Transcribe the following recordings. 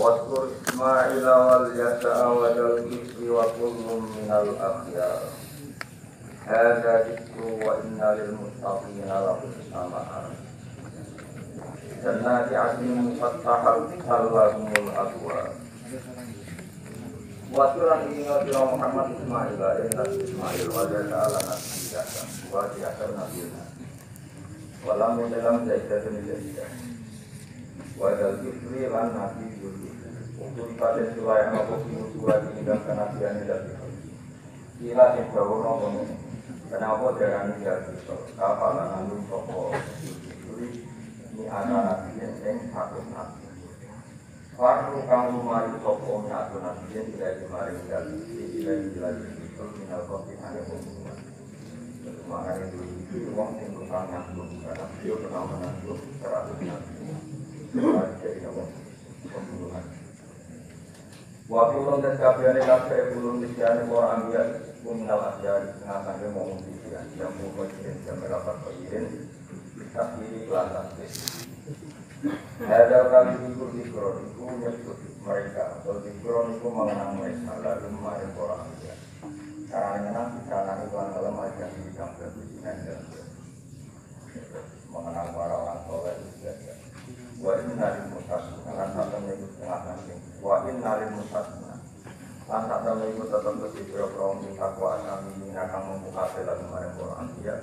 Waskur Ismail wal Yasa'a wa Kifli wa kullum minal akhyar. Hadza dzikru wa inna lil muttaqina la husna ma'ab. Jannati 'adnin mufattahatin lahumul abwab. Waturan ini Nabi Muhammad Ismail Nabi Ismail wa Yasa'a Nabi Yasa'a wa Yasa'a Nabi Yasa'a walam dalam jaidatun jaidah wadal kifri lan Nabi Yusuf untuk pada selain apa surat ini dan kenabian dari kila sebawono kono kenapa darani dari kapalan anu sapa ini ana nabi yang satu nabi waktu kamu mari sapa satu nabi yang tidak dimaring dari tidak itu minal kopi hanya pembunuhan makanya itu uang yang bertang nyambung karena dia pernah menanggung 100 nabi dari pembunuhan. Waktu lontes kabiane kabeh bulung disiane para anbiya kuminal asyari ngangge momong disian yang mungkin jam rapat koirin tapi kelas ada kali itu dikron itu nyebut mereka atau dikron itu mengenang mereka lalu mari para anbiya karena itu dalam ajar di kampung bijinan dan mengenang para orang soleh juga. Wa inna lil muttaqina lan satam iku setengah saking wa inna lil muttaqina lan satam iku tetep kecil pro takwa kami akan membuka jalan maring Quran dia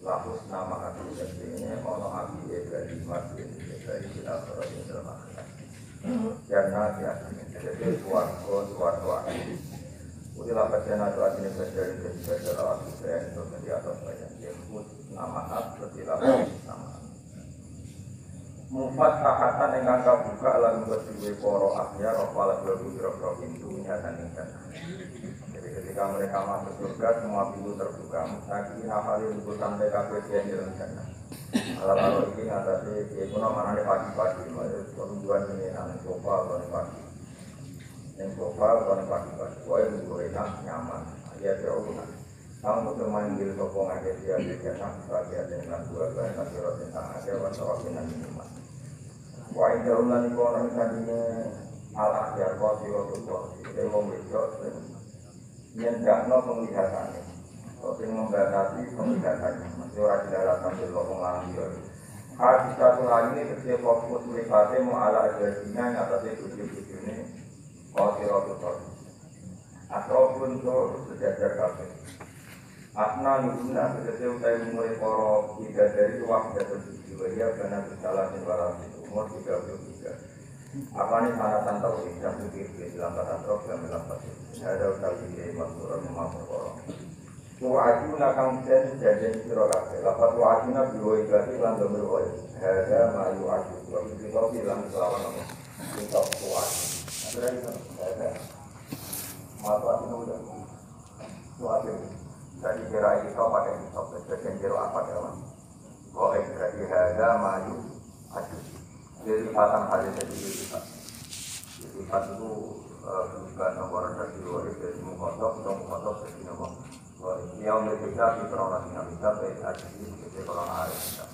lahus nama hati ini ono api dari mati dari kita terus dalam akhirat karena dia jadi suatu udah percaya itu artinya belajar aku saya untuk menjadi atas banyak dia nama seperti nama mufat tahatan yang angka buka lalu berdua poro akhir apalagi beberapa pintunya dan jadi ketika mereka masuk surga semua pintu terbuka mustaqim hal itu sampai kafe yang direncanakan kalau ini ngatasi itu namanya pagi-pagi tujuan ini yang sofa atau pagi yang sofa atau pagi-pagi boleh enak nyaman ya jauh kamu tuh manggil sopong aja dia sebagai dengan dua kali kira tentang aja wassalam dengan minuman wah ini ulang itu orang tadinya ala ya kau itu membesok nyendakno penglihatannya tapi membatasi penglihatannya masih orang tidak sambil lopong lagi hadis satu lagi ini ketika fokus melihatnya mau ala ajarnya yang atasnya tujuh ini kau atau pun tuh sejajar kafe Asna nubuna seketika utai mulai poro tiga dari waktu tertuju dia karena bersalah dan barang umur 33. Apa nih sanatan tauhid yang pikir di dalam kata roh dan dalam kata ada utai di maksuran memang poro. Tu'aduna kang sen jadi sirokafe. Lapat tu'aduna biwa ikhlas lan domir oi. Ada mayu adu wa kita bilang selawan nama. Kita tu'aduna. Ada mata udah tu'aduna. Jadi kira itu pakai kitab, bagian jero apa dalam? Boleh jadi harga maju, adu. Jadi pasang hari jadi kitab. Jadi kitab itu bukan nomor dari luar dari mukotok, atau mukotok dari nomor. Yang berbeda di perorangan yang bisa baik adu di perorangan hari kita.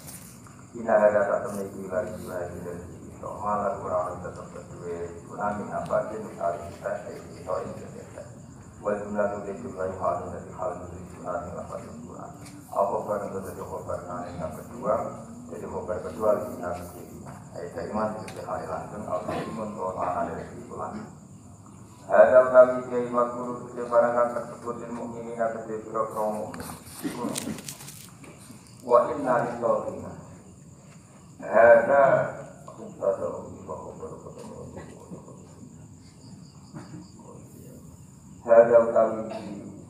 Ini ada satu lagi lagi dari kitab. Malah kurang tetap berdua. Kurang apa sih hari kita itu ini. Walaupun itu juga hal dari hal itu nanti dapat ukuran. Apa barang itu jadi khobar yang kedua, jadi khobar kedua di nanti. Dari mana itu hal langsung atau imun keutamaan dari ukuran. Ada kami kiai waktu itu barang tersebut ilmu ini yang kedua promo. Wa inna lillahi. Ada kita tahu bahwa Hadal utawi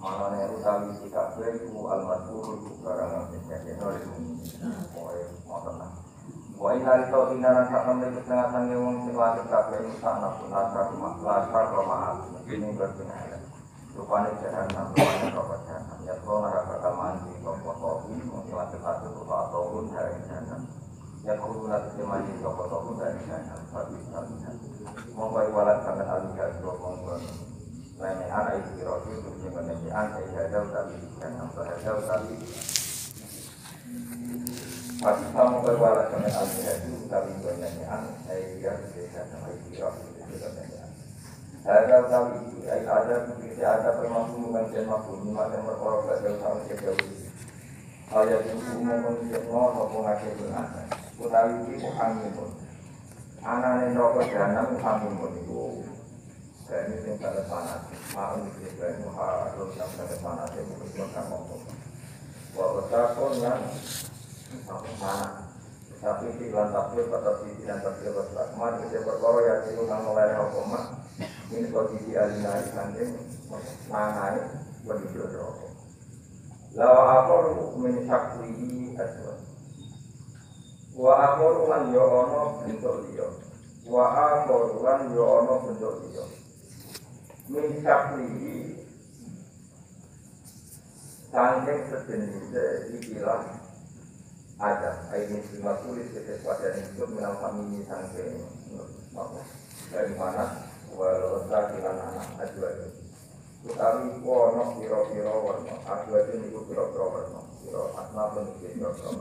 manane utawi sikap itu al-madhur barang yang oleh motor. Wa inna lillahi inna ta'lamu setengah sange wong sing lagi kabeh sana pun asar maaf ini berbeda. Rupane jahanam rupane jahanam ya kok ora bakal mandi kok kopi mung lagi satu tahun dari jahanam. Ya kudu nanti mandi kok dari jahanam tapi mau walat sangat alihah ngomong lainnya anak itu roti untuk menyebabkan saya jauh tadi dan saya jauh tadi masih kamu berwalas dengan alihah itu tapi banyaknya saya tidak dan kira ada kami ada permasalahan dengan mafhum macam perkara baca sama jauh ayat itu menunjukkan apa ngaji benar utawi iki angin pun anane rokok jahanam angin pun itu ini sing pada panas mau dikira harus sampai panas itu mungkin kan ngomong bahwa takon yang panas tapi di lantapi pada sisi dan tafsir bermakna kita perkara ya itu nang mulai hukum ini posisi alina sanjeng mangai begitu rokok lawa amor menyakui aswa wa amor lan yo ono bentuk liya wa amor lan yo ono bentuk liya menyakui sanjeng sejenis ikilah ada ini lima tulis kepada hidup menang kami sanjeng dari mana walau sakilan anak ajwa utawi wono piro-piro warna ajwa itu piro-piro warna piro asna pun piro-piro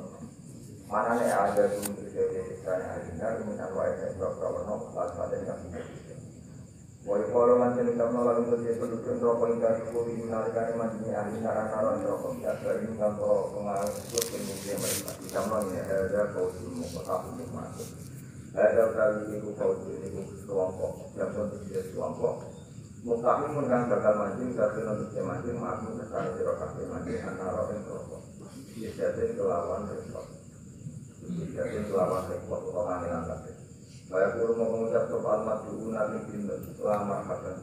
mana nih ada dulu jadi alina minan wae piro-piro warna lalu ada yang woi kalau nanti kita melalui kerja penduduk rokok hingga sepuluh menarikan mandiri alina ranaran rokok biasa ini kantor pengaruh kemudian mereka kita melalui ada kau semua kota untuk masuk ada kali itu kau itu kelompok yang tidak kelompok mustahil mengangkat bakal maju tapi untuk maju maklum sekali dirokasi maju antara yang kelompok jadi kelawan repot jadi kelawan repot orang yang angkat saya perlu mengucap soal maju nabi bintu selamat makan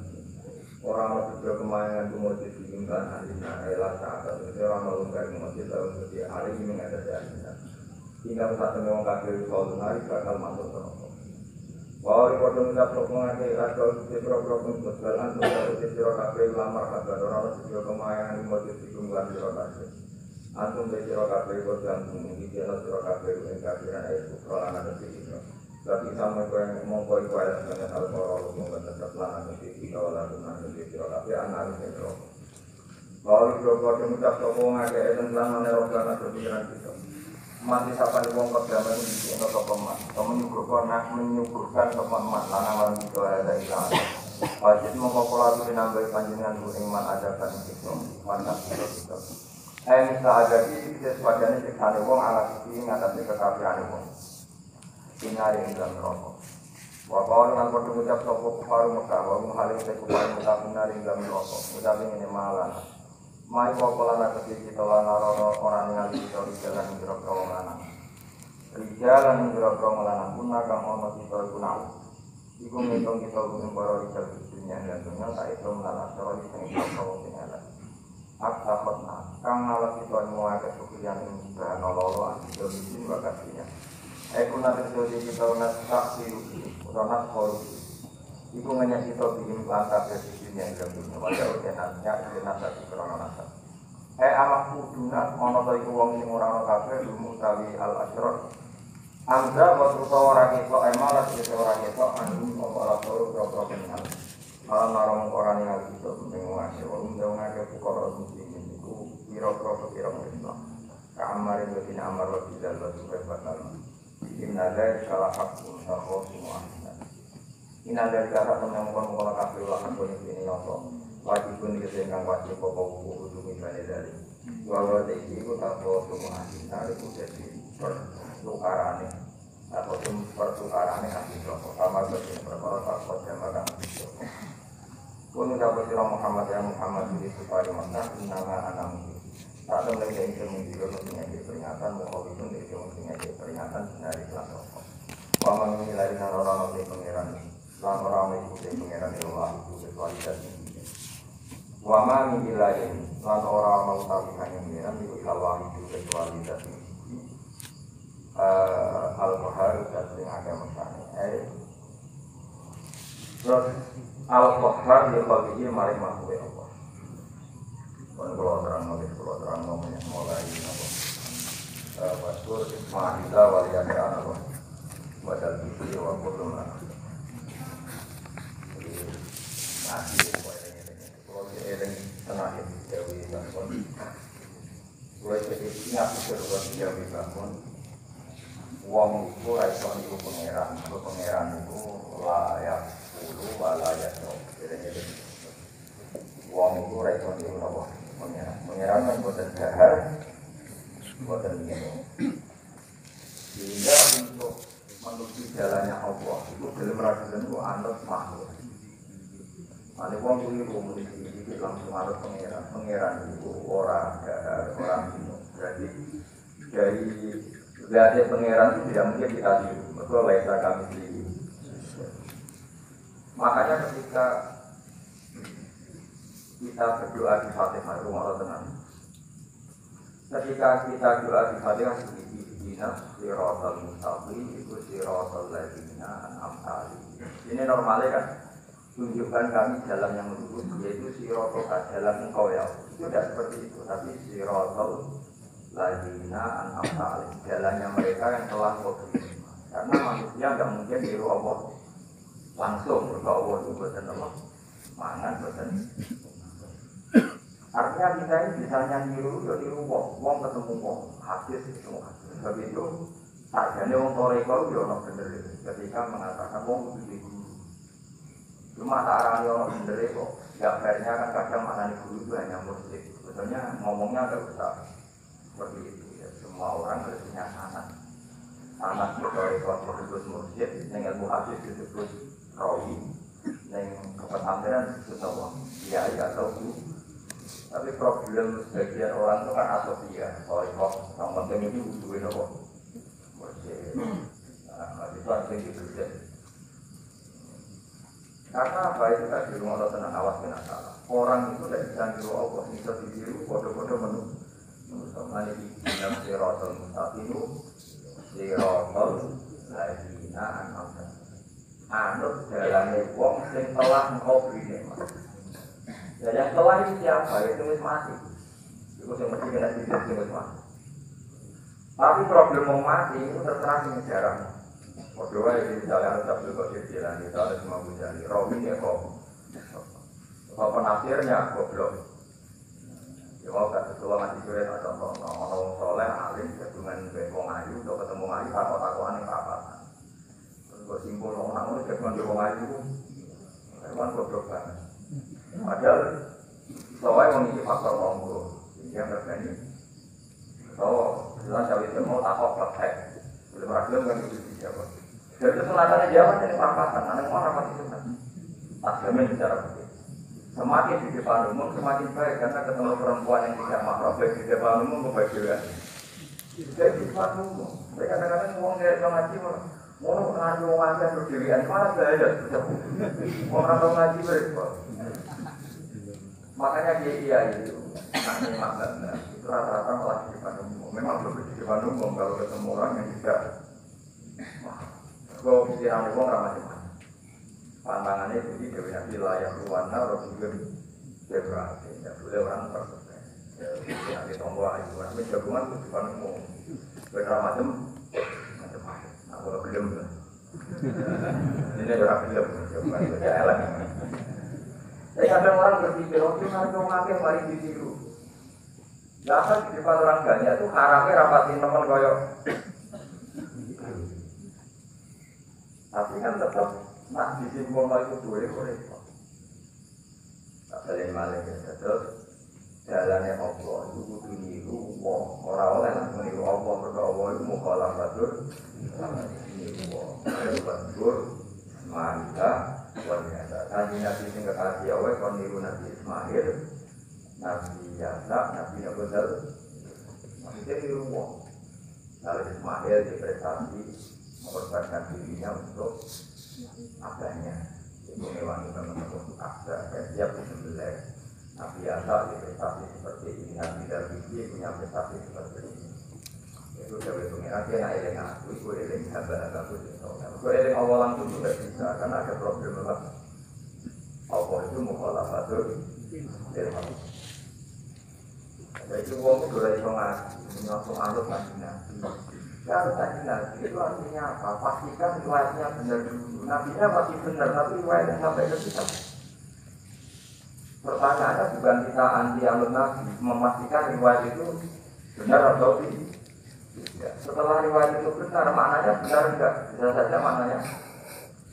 orang masuk kemayangan umur ditinggalkan hadisnya adalah saat itu orang melungkar masjid tahun setiap hari ini ada jadinya tinggal satu orang kafir soal hari bakal masuk neraka. Wali kodong tak mengakai atau sisiro musbal antum atau sisiro kafir lamar kabar orang sisiro kemayangan masjid ditinggalkan sisiro kafir. Antum sisiro kafir kodang mungkin dia sisiro kafir yang kafiran ayat kufaran ada sisiro. Tapi sama yang mengkoi kuala dengan al-Qur'an mungkin tetap lana sisiro wala guna sisiro kafir anak sisiro. Wali kodong tak mengakai tentang menerokkan kepikiran kita. Masih sapan wong kedamaian iki ana kepemat. Menyukurkan kepemat lan amarang kita ada ilang. Wajib mengkopolasi nambahi panjenengan iman ajakan kita. Mantap kita. Bisa ada di sesuadane sikane wong ala sisi ngatasi kekafiran wong. Inari ing dalam rokok. Wa qaul lan padha ngucap sapa kufar Mekah wa muhalif kufar Mekah inari ing dalam rokok. Ucape ngene malan. Mai pokolan ketika kita lanaro orang yang di jalan jero-jero lanang. Jalan jero-jero lanang pun akan ono kita kunau. Iku ngitung kita guna para rijal dunia dan dunia tak itu melalui cara sing jero-jero tinggal. Akta khotna kang ngalah kita semua kesukian ini sudah nololo anjir di bakasinya. Aku nanti jadi kita nak siru, nak korup. Iku nanya kita bikin langkah presisi yang gabung wajah organatnya organat dari krono nasab. Amak kuduna ono to iku wong sing ora ono kabeh lumu utawi al asrar. Amza wa ora ketok malah kita ora ketok anu ora turu pro kenal. Ala marang ora ningali kita penting wae wong ngake perkara muslimin iku pira-pira Islam. Ka'amar bin Amr radhiyallahu anhu. Inna dzalika salah hakun sahwa semua. Ina dari kata teman-teman mengolah kafir lahan boleh ini nopo wajib pun disenggang wajib pokok hukum misalnya dari bahwa dari itu atau semua dari itu jadi pertukaran atau pertukaran hasil rokok sama seperti perkara takut jamaah pun dapat sirah Muhammad yang Muhammad ini supaya mana nama anak tak ada lagi yang bisa menjadi peringatan bahwa itu menjadi peringatan dari kelas rokok. Paman ini lari orang oleh pangeran orang mengikuti pengeran Allah itu berkualitas tinggi. Wama milain lan orang mengutawikan yang pengeran itu Allah itu berkualitas tinggi. Al-Qahar dan sing agak mesane. Terus Al-Qahar dikali mari makhluk Allah. Kalau terang ngomongnya mulai apa? Waskur isma'ila waliyada'an Allah. Wadal bisi wa kulumah. Kalau dia tenaga Jawi bangun, kalau jadi ingat seruan Jawi bangun, uang itu raison itu pangeran itu layak puluh walayak no. Uang itu rekon itu apa? Mengira kan buatan dahar, buatan minum. Sehingga untuk menuju jalannya Allah itu belum rasakan itu anut makhluk. Ada uang itu memiliki langsung anut pengiran itu orang dahar, orang minum. Jadi dari lihatnya pengiran itu tidak mungkin kita tiru. Betul laisa kami tiru. Makanya ketika kita berdoa di Fatihah itu malah tenang. Ketika kita doa di Fatihah Ihdina siratal mustaqim itu siratal ladzina an'amta alaihim. Ini normalnya kan tunjukkan kami jalan yang lurus, yaitu siratal jalan engkau ya. Itu tidak seperti itu, tapi siratal ladzina an'amta alaihim, jalannya mereka yang telah kau beri. Karena manusia tidak mungkin tiru Allah langsung, berdoa Allah itu buatan Allah mangan buatan. Artinya kita ini bisa niru wong ketemu wong hadis ketemu hadis. Sebab itu sajane wong toreko yo ono bener ketika mengatakan wong kudu guru. Cuma arane ono bener kok. Enggak fairnya kan kadang maknane guru itu hanya mursyid. Sebetulnya ngomongnya enggak usah seperti itu ya. Semua orang harus punya sanad. Sanad toreko disebut mursyid, ning ilmu hadis disebut rawi, ning kepesantren disebut apa? Ya atau guru. Tapi problem sebagian orang itu kan asofia, soalnya yang penting itu butuhin apa? Itu artinya gitu. Karena apa itu kan di rumah Allah tenang awas kena salah. Orang itu tidak bisa niru Allah, bisa ditiru kode-kode menurut sama ini dalam sirotol mustaqim, sirotol ladzina an'amta. Anut jalannya wong sing telah engkau beri nikmat. Ya yang telah itu siapa? Itu wis mati. Itu yang mesti kena hidup itu wis mati. Tapi problem mau mati itu terserah dengan jarang. Berdoa itu misalnya harus kok jalan kita harus mau menjadi Robin ya kok. Kalau penafsirnya goblok. Ya mau tak sesuatu mati sore atau orang soleh alim dengan wong ayu atau ketemu ayu takut-takutan yang rapat. Terus simpul orang itu dengan wong ayu. Memang goblok banget. Padahal soalnya memiliki faktor monggo yang berbeda. So, jelas cawe itu mau takut praktek. Boleh merasa kan itu siapa? Jadi sunatannya dia kan jadi perapatan. Anak mau rapat itu kan. Aslinya bicara begitu. Semakin di depan umum semakin baik karena ketemu perempuan yang tidak makro baik di depan umum baik juga. Jadi di depan umum. Mereka kadang-kadang uang dari ngaji mau ngaji mau ngaji berdirian malah saya mau ngaji berapa? Makanya dia itu nanti makna itu rata-rata malah di depan umum. Memang belum di depan umum kalau ketemu orang yang tidak. Kalau pikiran umum ramah macam. Pantangannya itu di Nabi layak ruwana Rasulullah berarti tidak boleh orang tersebar. Nanti tombol itu namanya jagungan di depan umum. Benar macam. Nah kalau belum ini berat belum. Jagungan itu jalan. Jadi kadang orang berpikir, oh itu nanti orang ngapain mari ditiru. Jangan di depan orang banyak itu haramnya rapatin teman koyok. Tapi kan tetap nak disimpul itu boleh. Tak boleh malah ya. Terus jalannya Allah itu kudu niru orang oleh langsung niru Allah berdoa Allah itu mukhalah batur. Niru Allah batur. Mantap. Nabi Nabi sing kekasih Allah kon niru Nabi Ismail, Nabi Yakub, Nabi Abdul. Maksudnya niru wong. Nabi Ismail diprestasi mengorbankan dirinya untuk abahnya. Itu mewangi teman-teman untuk abah dan siap disembelih. Nabi Yakub diprestasi seperti ini, Nabi Dawud punya prestasi seperti ini. Itu dari pengiran dia nak eling aku, itu eling hamba-hambaku itu eling Allah langsung juga bisa, karena ada problem apa? Allah itu mukhalafatul ilham. Jadi itu orang itu dari ngaji, langsung anut ngaji nabi. Kalau ngaji nabi itu artinya apa? Pastikan riwayatnya benar dulu. Nabinya pasti benar, tapi riwayatnya sampai ke kita. Pertanyaannya bukan kita anti anut nabi, memastikan riwayat itu benar atau tidak. Setelah riwayat itu benar, maknanya benar enggak? Bisa saja maknanya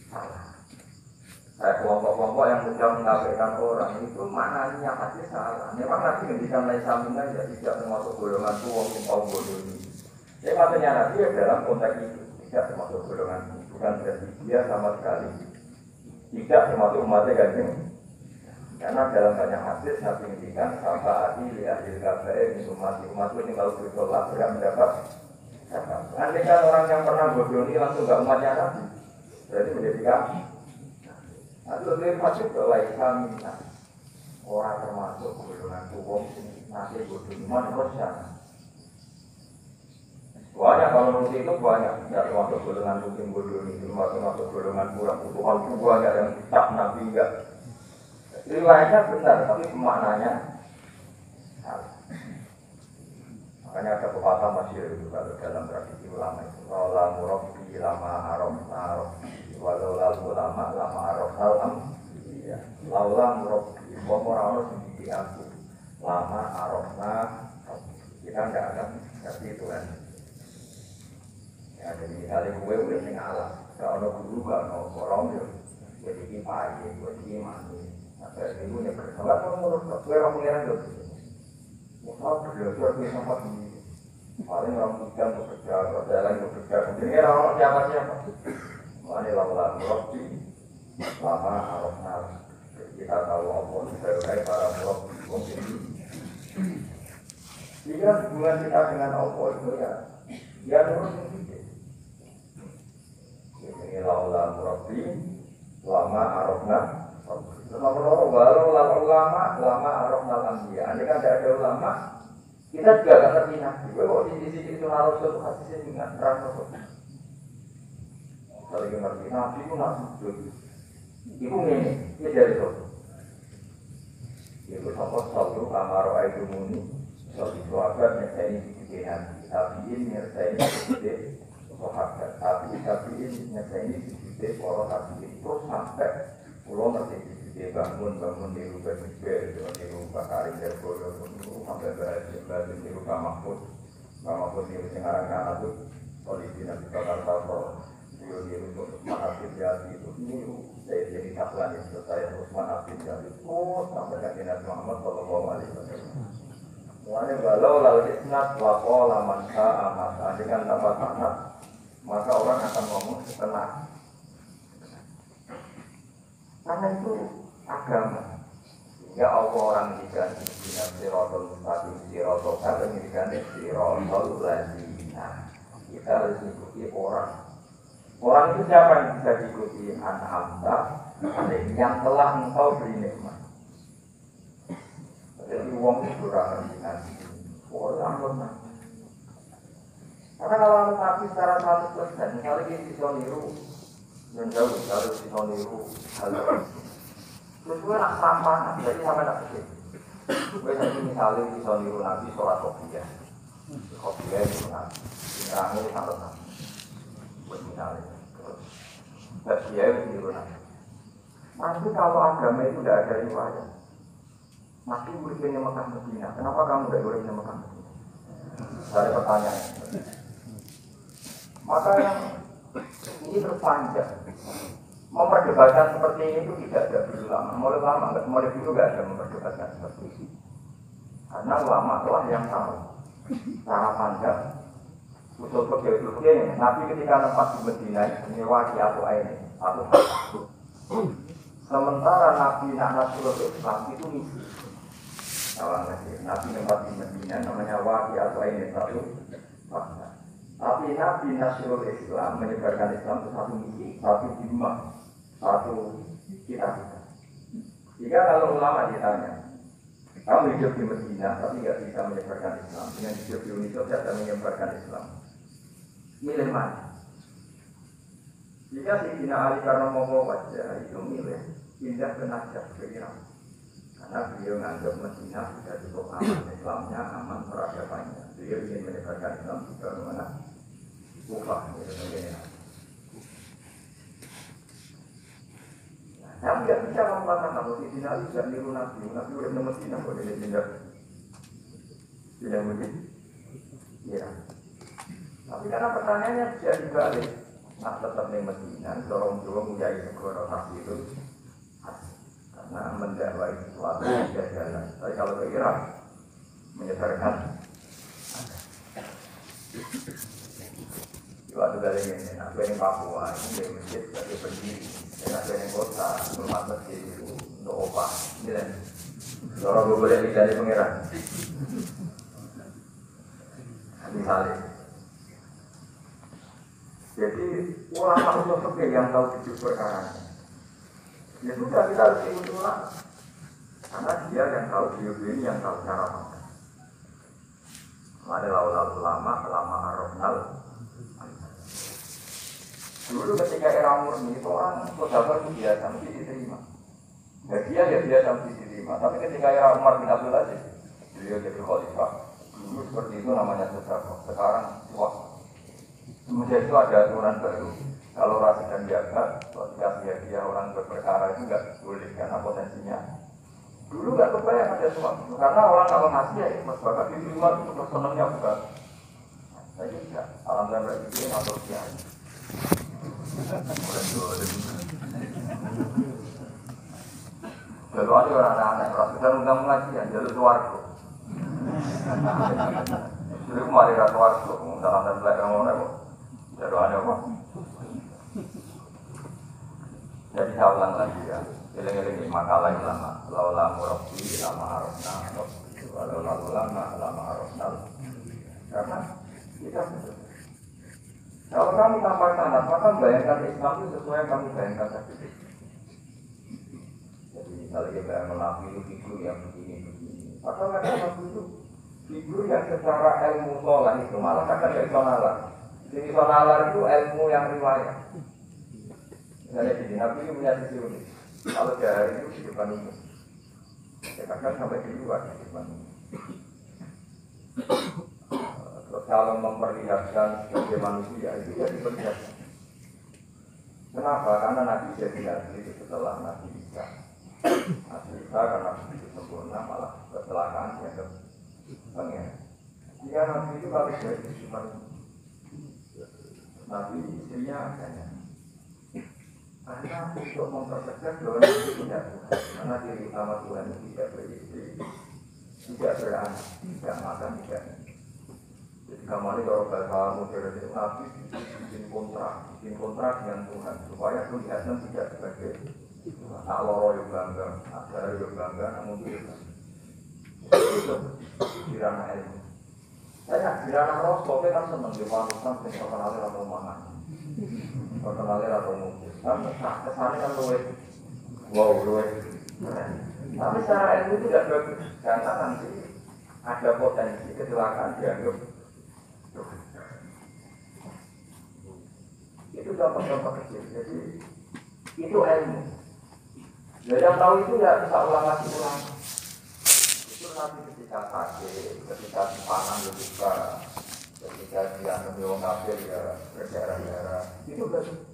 salah. kelompok yang sedang mengabaikan orang itu maknanya pasti salah. Memang Nabi ngendikan lain samina ya tidak termasuk golongan wong sing tau bodoh ini. Jadi maksudnya Nabi ya dalam konteks itu tidak termasuk golongan, bukan berarti dia sama sekali tidak termasuk umatnya Kanjeng. Karena dalam banyak hadis Nabi ngendikan syafaati li ahli kabair min umat itu kalau bersolat tidak mendapat syafaat. Andai kan orang yang pernah bodoh ini langsung gak umatnya Nabi, berarti menjadi kami. Atau lebih masuk ke lain kami, orang termasuk golongan wong nanti bodoh iman bersama. Banyak kalau menurut itu banyak, tidak termasuk golongan mungkin bodoh ini, termasuk golongan kurang utuhan itu banyak yang tak Nabi enggak. Riwayatnya benar, tapi maknanya salah. Makanya ada pepatah masyhur itu kalau dalam tradisi ulama itu, "Wala murabbi lama arafna walau lama arafal ya laula murabbi orang sendiri aku lama arafna kita enggak akan seperti itu kan." Ya jadi misalnya gue udah sing alam, kalau guru gak ono orang yo jadi kipai, jadi mandi. Nah, itu nih bersahabat menurut gue orang pengiran tuh. Mau belajar di tempat ini, paling orang ikan bekerja, berjalan bekerja. Jadi orang siapa? Mana lawan roti, lama arafna. Kita tahu apa sebagai para roti mungkin. Jika hubungan kita dengan Allah itu ya, dia terus begitu. Ini lawan roti, lama arafna. Nomor walau lama arafna al-anbiya. Andai kan tidak ada ulama, kita juga akan ngerti Nabi. Kalau di sisi itu harus satu hadisnya juga terang. Kalau kita ngerti Nabi itu Nabi itu ini dari itu. Itu contoh satu kamar itu muni. Satu sahabat nyertai di Nabi. Tabiin nyertai di sahabat. Tabiin nyertai di para tabiin. Terus sampai pulau ngerti. Bangun di rumah Misbel, di rumah Karim dan Boyo, sampai berhasil di rumah Mahfud di Singarang itu, polisi Nabi Jakarta, di rumah Mahfud Jati itu, saya jadi kaplan yang selesai terus Mahfud Jati, sampai Nabi Muhammad Sallallahu Alaihi Wasallam. Mulanya walau lalu isnat wakola mansa amat, dengan tambah sanat, maka orang akan ngomong setengah. Karena itu agama. Ya Allah orang diganti dengan sirotol mustaqim, sirotol kalau diganti sirotol lazina. Kita harus ikuti orang. Orang itu siapa yang bisa diikuti? An'amta yang telah engkau beri nikmat. Jadi uang itu orang diganti. Orang lemah. Karena kalau mati secara 100%, misalnya kita bisa niru menjauh, harus bisa niru hal itu. Terus gue nak rampangan, jadi sampai tak kecil. Gue jadi misalnya bisa niru Nabi sholat kopiah. Kopiah itu Nabi, ini sampai Nabi. Gue misalnya, terus dia itu niru Nabi. Tapi kalau agama itu tidak ada riwayat, masih urusnya Mekah Medina. Kenapa kamu tidak urusnya Mekah Medina? Ada pertanyaan. Maka yang ini terpanjang. Memperdebatkan seperti ini itu tidak ada dulu lama. Mulai lama, mulai dulu tidak ada memperdebatkan seperti ini. Karena ulama telah yang tahu cara pandang usul fikih ini. Nabi ketika nempat di Medina ini wajib atau ini atau sementara Nabi nak Rasul Islam itu misi. Nabi nempat di Medina namanya wajib atau ini satu fakta. Tapi Nabi Nasrul Islam menyebarkan Islam itu satu misi, satu hikmah, satu cita-cita. Jika kalau ulama ditanya, kamu hidup di Medina tapi tidak bisa menyebarkan Islam, dengan hidup di Indonesia tidak menyebarkan Islam, milih mana? Jika Sayyidina Ali karena mau wajah itu milih pindah ke Najd ke Irak, karena beliau menganggap Medina sudah cukup aman Islamnya, aman peradabannya. Beliau ingin menyebarkan Islam di mana? Kufah, Saya tidak bisa mengatakan kalau Sayyidina Ali tidak niru Nabi udah nomor Medina kok dia pindah. Tidak mungkin. Ya. Tapi karena pertanyaannya bisa dibalik, nah tetap di Medina, dorong-dorong menjadi negara Nabi itu karena mendakwai sesuatu tidak jalan. Tapi kalau ke Irak menyebarkan waktu dari ini, aku yang Papua ini masjid sebagai pendiri, dan aku yang kota rumah masjid itu untuk opah, gitu. Orang gue boleh tidak di pengiran, misalnya. Jadi ulama untuk yang tahu tujuh perkara. Ya sudah kita harus ikut ulama, karena dia yang tahu hidup ini yang tahu cara makan. Adalah ulama arafnal. Dulu ketika era murni itu orang saudara itu biasa mesti diterima. Ya dia biasa mesti diterima. Tapi ketika era Umar bin Abdul Aziz, beliau jadi khalifah. Dulu seperti itu namanya saudara. Sekarang wah, kemudian itu ada aturan baru. Kalau rasa dan jaga, ketika dia orang berperkara itu nggak boleh karena potensinya. Dulu nggak kebayang ada suami, karena orang kalau ngasih ya mas bakat di luar itu senangnya bukan. Saya tidak, alhamdulillah itu atau dia. Kalau ada orang anak-anak, orang sedang undang pengajian, jalur suarga. Jadi kemarin ada suarga, dalam dan belakang orang kok. Jalur ada apa? Jadi saya ulang lagi ya. Eling-eling makalah ulama, laulah murabbi lama arafna, laulah ulama lama arafna. Karena kita kalau kamu tanpa sanad, maka bayangkan Islam itu sesuai yang kamu bayangkan tadi. Jadi kalau kita menafsir itu figur yang begini. Maka kadang itu figur yang secara ilmu sholat itu malah kadang dari sonalar. Jadi sonalar itu ilmu yang riwayat. Misalnya di Nabi itu punya sisi unik. Kalau di hari itu di depan umum, ya kadang sampai di luar di depan umum. Terus kalau memperlihatkan sebagai manusia itu ya diperlihatkan. Kenapa? Karena Nabi jadi Nabi itu setelah Nabi Isa. Nabi Isa karena begitu sempurna malah kecelakaan dia ke pengen. Dia Nabi itu kalau jadi cuma Nabi istrinya adanya. Karena untuk mempertegas bahwa itu punya Tuhan. Karena diri utama Tuhan itu tidak beristri, tidak beranak, tidak makan, tidak. Jadi kemarin kalau bahasa modern itu Nabi bikin kontrak dengan Tuhan supaya kelihatan tidak sebagai tak loro yang bangga, agar yang bangga, namun tidak. Itu dirana ilmu. Saya dirana rosok kan senang di wanita yang terkenal atau mana, terkenal atau mungkin. Tapi kesannya kan luwe. Tapi secara ilmu itu tidak bagus, karena nanti ada potensi kecelakaan dianggap. Itu contoh-contoh kecil. Jadi itu ilmu. Jadi yang tahu itu ya bisa ulang. Itu nanti ketika sakit, ketika dipanang juga, ketika dia ngemil kafir ya berdarah-darah. Itu bagus.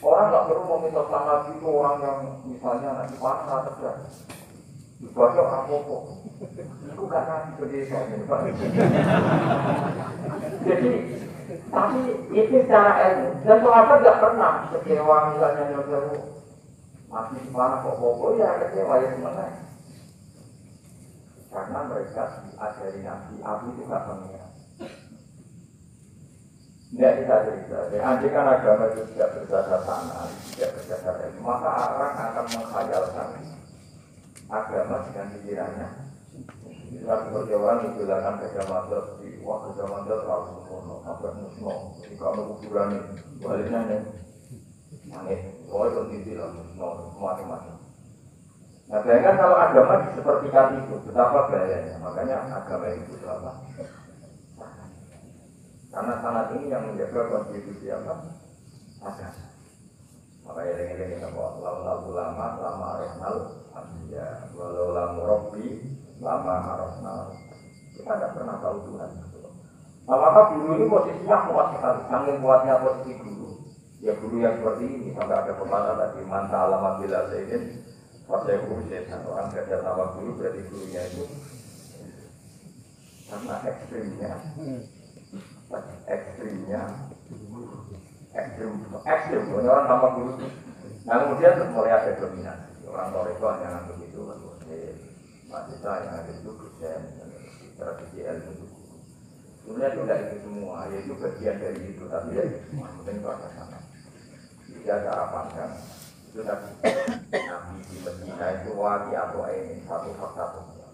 Orang nggak perlu meminta Nabi itu orang yang misalnya nanti panas saja, dibaca apa-apa. Itu nggak Nabi sebagai suami. Jadi, tapi itu secara ilmu. Dan sahabat nggak pernah kecewa misalnya nyobamu mati panas apa-apa ya kecewa ya sebenarnya. Karena mereka diajari Nabi, Nabi itu nggak pengen. Tidak kita cerita, andai kan agama itu tidak berdasar tanah, tidak berdasar ilmu, maka orang akan menghayalkan agama dengan pikirannya. Misalnya seperti orang menggunakan gajah mata, wah gajah mata terlalu sempurna, sampai musnah, jika ada kuburan ini, baliknya nih, aneh, itu tinggi lah, musnah, macam-macam. Nah, bayangkan kalau agama sepertikan itu, betapa bahayanya, makanya agama itu apa? Karena sanad ini yang menjaga konstitusi apa? Agama. Makanya dengan apa? Lama arafnal, ya, walau lam robbi, lama arafnal. Kita tidak pernah tahu Tuhan. Nah, maka guru ini posisinya kuat sekali. Saking kuatnya posisi guru. Ya guru yang seperti ini sampai ada pepatah tadi manta alamat bila seinin, pasai guru setan. Orang belajar nama guru berarti gurunya itu karena ekstrimnya. Ekstrim orang tambah guru Nah kemudian mulai ada dominasi. Orang Toreko hanya nganggap itu mahasiswa yang ada itu dosen, tradisi ilmu itu. Sebenarnya tidak itu semua, yaitu bagian dari itu, tapi ya itu semua. Penting itu ada sana. Tidak cara pandang. Itu tadi Nabi di Medina itu wali atau ini satu fakta sosial.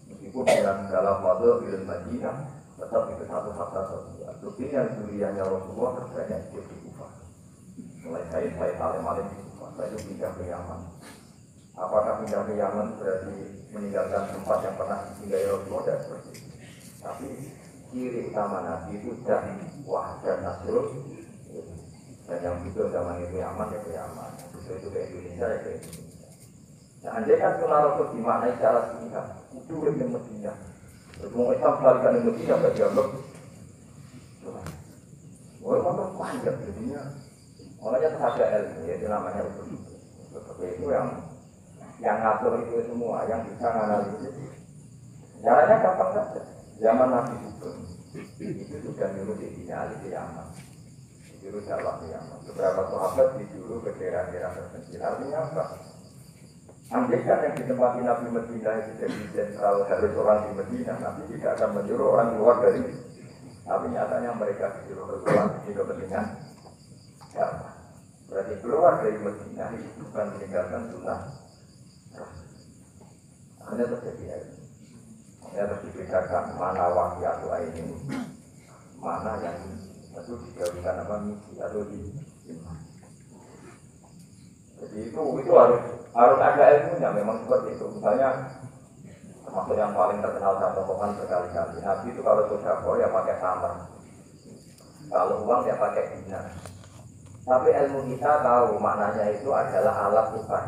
Meskipun dengan dalam waktu di Medina tetap itu satu fakta sosial. Tapi yang dunianya Rasulullah kerjanya itu di Kufah. Mulai saya saling di Kufah, saya itu pindah ke Yaman. Apakah pindah ke Yaman berarti meninggalkan tempat yang pernah ditinggali Rasulullah? Tidak seperti itu. Tapi ciri utama Nabi itu dakwah dan nasrul. Dan yang itu zaman itu Yaman ya ke Yaman. Itu ke Indonesia ya ke Indonesia. Nah, andai kan sunnah Rasul dimaknai secara singkat, itu lebih Medina. Terus mau Islam selarikan di Medina nggak dianggap. Oh, itu panjang jadinya. Makanya ada ilmu, ya itu namanya usul. Seperti itu yang ngatur itu semua, yang bisa menganalisis. Caranya gampang saja. Zaman Nabi itu sudah nyuruh dinyali di Yaman. Juru dakwah di Yaman. Beberapa sahabat disuruh ke daerah-daerah terpencil. Artinya apa? Andaikan yang ditempati Nabi Medina itu jadi sentral harus orang di Medina, Nabi tidak akan menyuruh orang keluar dari. Tapi nyatanya mereka disuruh keluar di kepentingan dakwah. Berarti keluar dari Medina itu bukan meninggalkan sunnah. Hanya terjadi ini. Hanya harus dibedakan mana wahyu atau ini, mana yang itu dijauhkan apa misi atau di. Jadi itu harus ada ilmunya memang seperti itu. Misalnya termasuk yang paling terkenal contohan berkali-kali. Nabi itu kalau sudah ya pakai tamar, kalau uang ya pakai dinar. Tapi ilmu kita tahu maknanya itu adalah alat tukar.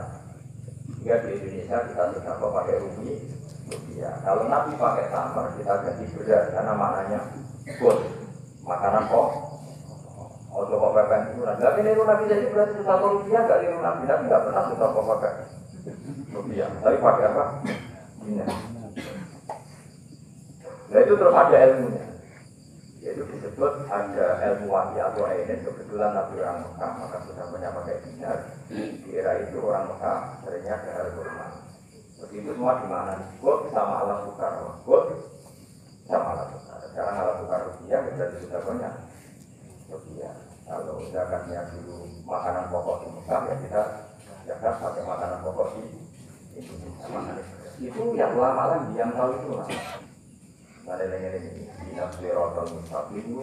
Jika di Indonesia kita sudah pakai rupiah. Kalau Nabi pakai tamar kita ganti beras karena maknanya gold, makanan pokok. Oh coba pakai itu nanti. Tapi niru Nabi jadi berarti sudah rupiah nggak niru Nabi nggak pernah sudah pakai rupiah. Tapi pakai apa? Dinar. Nah itu terus ada ilmunya. Yaitu disebut ada ilmu wahyu atau ini kebetulan Nabi orang Mekah maka sudah banyak pakai dinar. Di era itu orang Mekah seringnya ke Al-Qur'an. Begitu semua di mana? Gold sama alat tukar, gold sama alat tukar. Sekarang alat tukar rupiah berarti sudah banyak rupiah. Kalau zakatnya dulu makanan pokok di Mekah ya kita zakat pakai makanan pokok di Indonesia. Itu yang lama lagi yang tahu itu lah. Ada ini tidak sirotol mustaqimu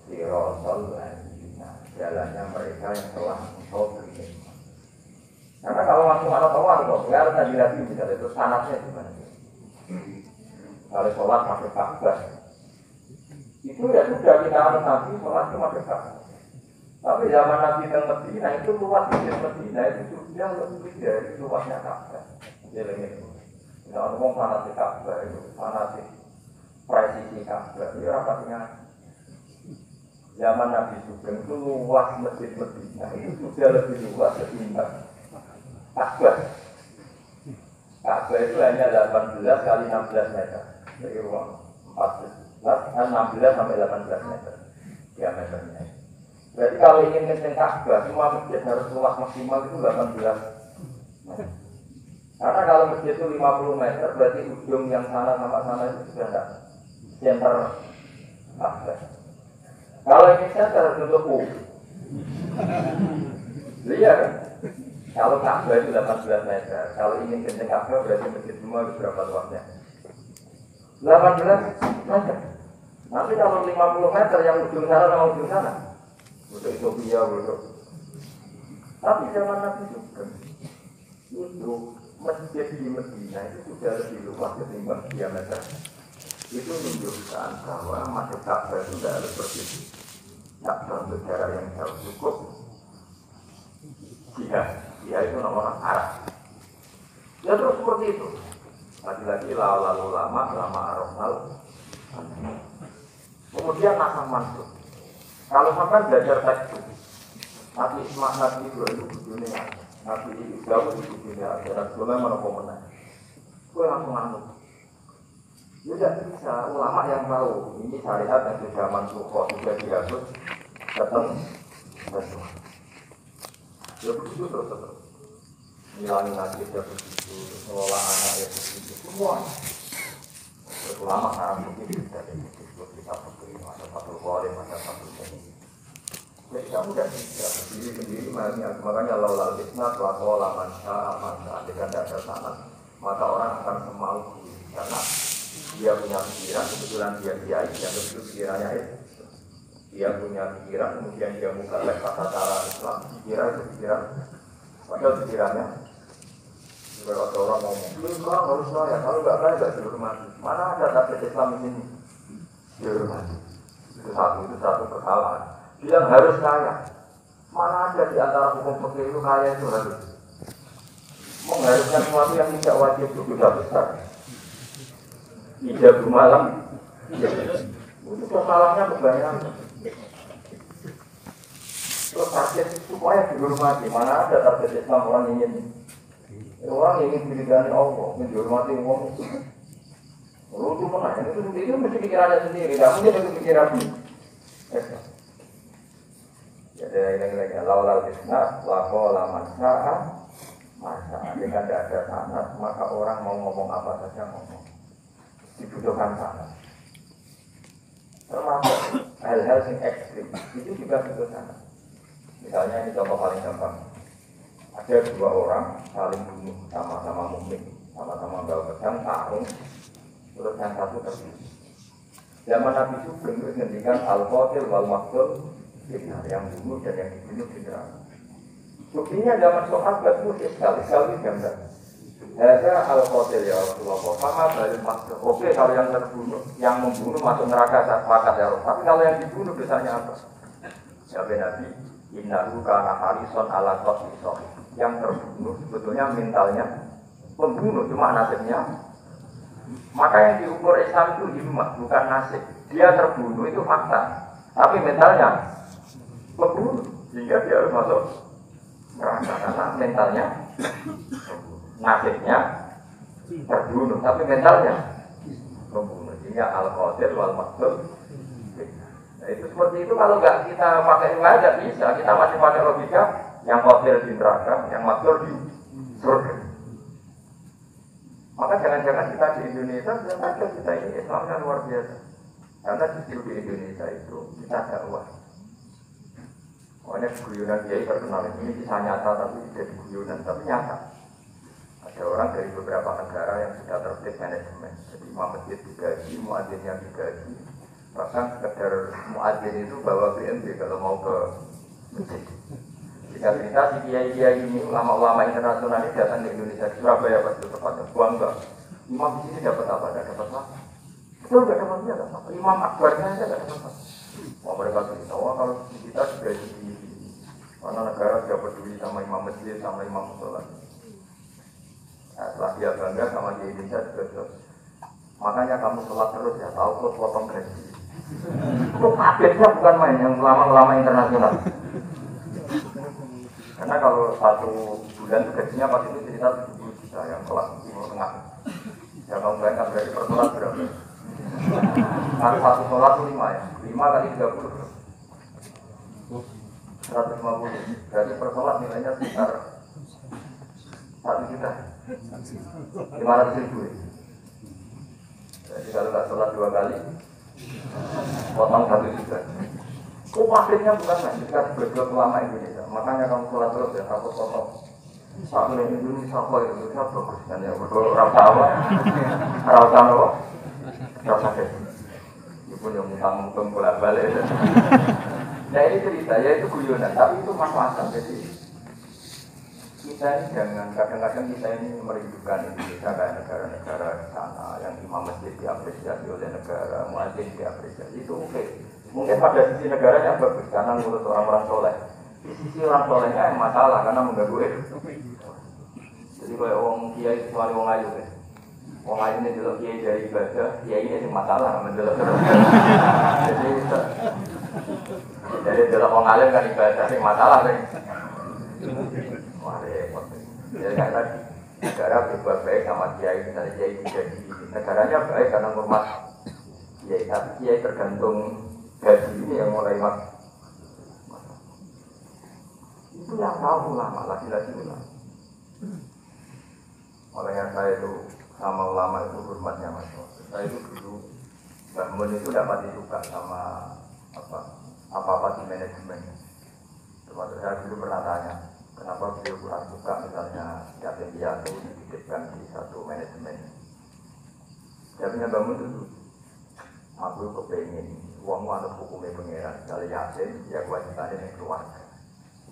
sirotol anjina jalannya mereka yang telah engkau beri. Karena kalau langsung ada tawar kok nggak harus tadi lagi bisa itu sanatnya gimana? Kalau sholat pakai Ka'bah itu ya sudah kita harus Nabi sholat itu pakai Ka'bah. Tapi zaman Nabi yang Medina itu luas di Medina itu sudah lebih dari luasnya Ka'bah. Jadi ini tidak ngomong fanatik Ka'bah itu fanatik presisi Ka'bah itu rapatnya. Zaman Nabi Sugeng itu luas masjid Medina itu sudah lebih luas ketimbang Ka'bah. Ka'bah itu hanya 18 kali 16 meter. Jadi ruang 16 sampai 18 meter diameternya. Berarti kalau ingin kenceng Ka'bah, semua masjid harus luas maksimal itu 18 meter. Karena kalau masjid itu 50 meter, berarti ujung yang sana sama sana itu sudah tidak center Ka'bah. Kalau ingin center bentuk U. Lihat kan? Kalau Ka'bah itu 18 meter, kalau ingin kenceng Ka'bah berarti masjid semua itu berapa luasnya? 18 meter. Nanti kalau 50 meter yang ujung sana sama ujung sana, untuk Ethiopia, untuk. Tapi zaman Nabi itu masjid di Medina itu sudah lebih luas ketimbang diameter. Itu menunjukkan bahwa masjid Ka'bah itu tidak harus begitu. Ka'bah untuk jarak yang jauh cukup. Dia itu orang Arab. Ya terus seperti itu. Lagi-lagi lalu lama Arab. Kemudian Nasam Mansur. Kalau sampai belajar teks Nabi Ismail Nabi itu dunia, Nabi Dawud itu dunia, dan sebelumnya mana gue langsung ngantuk. Tidak bisa ulama yang tahu ini syariat yang sudah mansukhah sudah dihapus datang. Ya begitu terus. Ngilangi nasib ya begitu, ngelola anak ya begitu, semua. Ulama sekarang begitu dari kita berdiri masa satu kali, masa satu ini. Jadi kamu tidak bisa berdiri makanya laulal fitnah wa mansa jika tidak ada sanad maka orang akan semau karena dia punya pikiran kebetulan dia kiai yang begitu pikirannya itu dia punya pikiran kemudian dia buka tata cara Islam pikiran padahal pikirannya beberapa orang ngomong Islam harus ya kalau nggak dihormati mana ada target Islam ini dihormati itu satu kesalahan bilang harus kaya mana ada di antara hukum fikih itu kaya itu harus mengharuskan sesuatu yang tidak wajib itu sudah besar tidak bermalam itu kesalahannya kebanyakan terus target supaya dihormati mana ada target Islam orang ingin diridani Allah dihormati Allah itu mana itu mesti pikirannya sendiri tidak mungkin itu pikiran jadi lagi laulal fitnah wa mansa jika tidak ada sanad maka orang mau ngomong apa saja ngomong dibutuhkan sanad termasuk hal-hal yang ekstrim itu juga butuh sanad misalnya ini contoh paling gampang ada dua orang saling bunuh sama-sama mukmin sama-sama bawa pedang tarung terus yang satu terbunuh zaman Nabi itu menghentikan al-qatil wal maqtul yang bunuh dan yang dibunuh di neraka. Buktinya zaman sahabat itu sekali gambar. Ada al-qatil ya Rasulullah. Sama balik maksud. Oke kalau yang terbunuh, yang membunuh masuk neraka sepakat ya Rasul. Tapi kalau yang dibunuh biasanya apa? Jawab Nabi, innahu kana harison ala qatli sahih. Yang terbunuh sebetulnya mentalnya pembunuh cuma nasibnya. Maka yang diukur Islam itu himmah bukan nasib. Dia terbunuh itu fakta. Tapi mentalnya pembunuh, sehingga dia harus masuk neraka karena mentalnya nasibnya terbunuh, tapi mentalnya pembunuh, sehingga al-qatil wal maqtul. Nah, itu seperti itu kalau nggak kita pakai ilmu nggak bisa, kita masih pakai logika yang qatil di neraka, yang maqtul di surga. Maka jangan-jangan kita di Indonesia saja kita ini Islamnya luar biasa, karena justru di Indonesia itu kita dakwah. Makanya guyonan kiai terkenal ini kisah nyata tapi jadi guyonan tapi nyata. Ada orang dari beberapa negara yang sudah tertib manajemen. Jadi imam masjid digaji, muadzinnya digaji. Bahkan sekedar muadzin itu bawa BNP kalau mau ke masjid. Jika cerita si kiai-kiai ini ulama-ulama internasional ini datang ke Indonesia di Surabaya pasti tepatnya bangga. Imam di sini dapat apa? Tidak dapat apa? Betul tidak dapat apa? Imam akbarnya saja tidak dapat apa? Mau mereka beritahu kalau kita sudah di mana negara sudah peduli sama imam masjid, sama imam sholat. Nah, setelah dia bangga sama di Indonesia juga. Makanya kamu sholat terus ya, tahu terus potong gaji. Itu kabinnya bukan main yang ulama-ulama internasional. Karena kalau satu bulan itu gajinya pasti itu cerita 70 juta yang sholat timur tengah. Ya kamu bayangkan berarti per sholat berapa? Kalau satu sholat itu 5 ya, 5 kali 30 150, berarti per sholat nilainya sekitar 1 juta 500.000 ya. Jadi kalau nggak sholat 2 kali potong 1 juta. Kok akhirnya bukan main, kita berdua ulama Indonesia. Makanya kamu sholat terus ya, aku potong satu yang Indonesia apa Indonesia bagus kan ya, berdua rasa sakit. Pun yang mutang-mutang bolak-balik. Nah ini cerita, ya itu guyonan, tapi itu manfaat. Jadi kita ini jangan, kadang-kadang kita ini merindukan Indonesia kayak negara-negara sana yang imam masjid diapresiasi oleh negara, muadzin diapresiasi, itu oke. Mungkin pada sisi negaranya bagus, karena menurut orang-orang soleh. Di sisi orang solehnya yang masalah, karena mengganggu itu. Jadi kalau orang kiai kecuali orang ayu ya. Wong ayu ini dulu kiai dari ibadah, kiai ini masalah mendelok terus. Jadi dulu wong alim kan ibadah sing masalah nih. Wah repot. Jadi kan tadi negara berbuat baik sama kiai, misalnya kiai jadi negaranya baik karena hormat kiai, tapi kiai tergantung gaji ini yang mulai Itu yang tahu ulama, lagi-lagi ulama. Makanya saya itu sama ulama itu hormatnya Mas. Saya itu dulu Mbak Mun itu dapat disuka sama apa di manajemen. Termasuk saya dulu pernah tanya, kenapa beliau kurang suka misalnya yatim piatu dititipkan di satu manajemen. Jawabnya Mbak Mun itu, aku kepengen uang manut hukumnya pengeran. Kalau yatim, ya kewajibannya yang keluarga.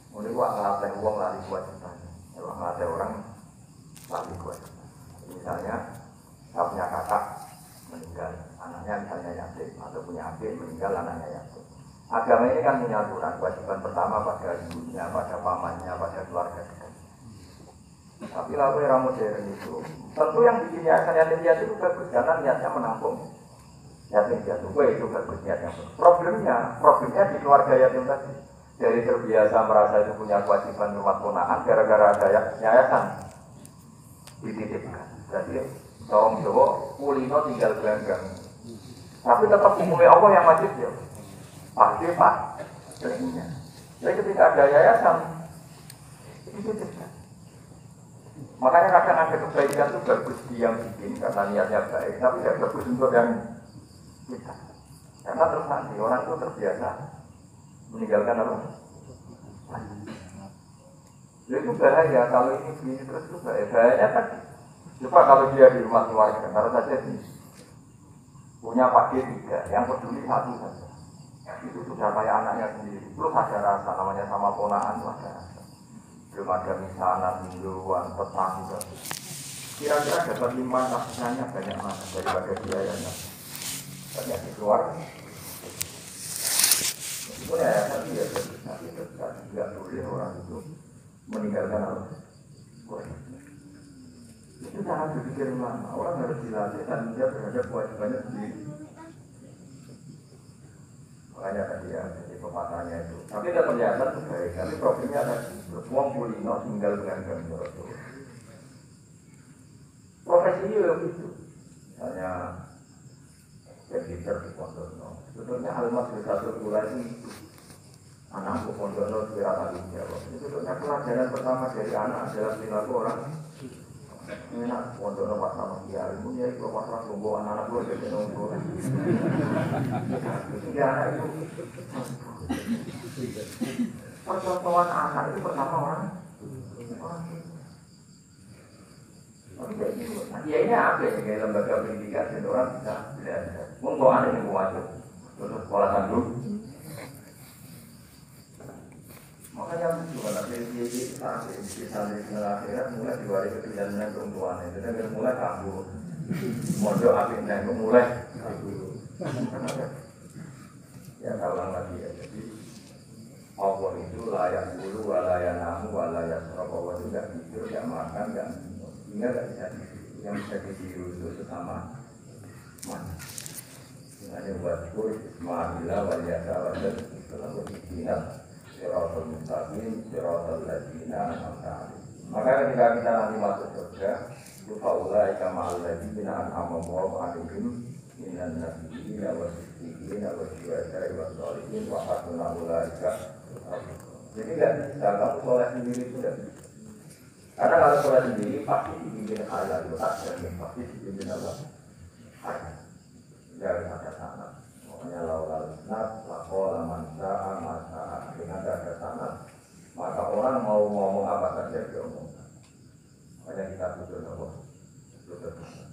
Mungkin gua ngelatih uang lari kewajibannya. Kalau ngelatih orang lari kewajiban. Misalnya, saya punya kakak meninggal, anaknya misalnya yatim, atau punya adik meninggal, anaknya yatim. Agama ini kan punya aturan, kewajiban pertama pada ibunya, pada pamannya, pada keluarga dekat. Tapi lalu era modern itu, tentu yang bikin yayasan yatim piatu itu bagus, karena niatnya menampung yatim piatu, itu bagus niatnya. Problemnya di keluarga yatim tadi. Dari terbiasa merasa itu punya kewajiban rumah ponaan, gara-gara ada yayasan dititipkan. Jadi, tolong Jawa, kulino tinggal gelanggang. Tapi tetap umumnya Allah yang wajib ya. Pasti Pak, seringnya. Jadi ketika ada yayasan, itu tidak. Makanya kadang ada kebaikan itu bagus yang bikin karena niatnya baik, tapi tidak bagus untuk yang kita. Karena terus nanti orang itu terbiasa meninggalkan apa? Itu bahaya kalau ini begini terus itu bahaya. Bahayanya tadi. Coba kalau dia di rumah keluarga, taruh saja sih punya Pak D3, yang peduli satu saja. Itu sudah kayak anaknya sendiri. Terus ada rasa, namanya sama ponaan itu ada rasa. Belum ada misanan, mingguan, petang juga. Kira-kira dapat 5 taksisannya banyak mana daripada biayanya. Banyak di keluar. Meskipun ya tapi ya tidak boleh orang itu meninggalkan apa. Itu cara berpikir ulama. Orang harus dilatih dan dia terhadap kewajibannya sendiri. Makanya tadi ya, jadi pepatahnya itu. Tapi tidak ternyata itu baik. Tapi problemnya tadi, uang kulino tinggal beranggang menurut itu. Profesi ini ya begitu. Misalnya, editor di Pondono. Sebetulnya Almas Bersatu Pula itu anakku Pondono segera tanggung jawab. Sebetulnya pelajaran pertama dari anak adalah perilaku orang. Enak, Pondono pas sama dia, ilmunya itu pas tunggu anak-anak gue jadi nunggu. Tiga anak itu percontohan anak itu pertama orang. Ya ini apa ya, kayak lembaga pendidikan dan orang bisa belajar. Mungkin anak yang mau masuk terus sekolah sanggup. Makanya juga nanti di akhirat mulai diwari kebijakan perempuan itu dan mulai kabur. Modal akhir dan mulai kabur. Ya kalau lagi ya jadi Allah itu layak dulu, layak namu, layak rokok itu nggak tidur, nggak makan, nggak minum. Ini nggak bisa ditiru. Yang bisa ditiru itu sesama mana? Hanya buat kur, ma'amila, waliyasa, wajah, selalu dikinat. Siratul mustaqim, siratul ladzina an'amta 'alaihim. Maka ketika kita nanti masuk surga, faulaika ma'al ladzina an'ama Allahu 'alaihim minan nabiyyin was-siddiqin was-syuhada'i was-shalihin wa hasuna ulaika. Jadi tidak bisa kamu soleh sendiri sudah. Karena kalau soleh sendiri pasti dipimpin Allah itu dan pasti dipimpin Allah. Dari ada sanad. Makanya laulal nas laqala man sa'a ma sa'a. Dengan ada sanad, maka orang mau ngomong apa saja dia omongkan. Makanya kita butuh apa? Butuh sanad.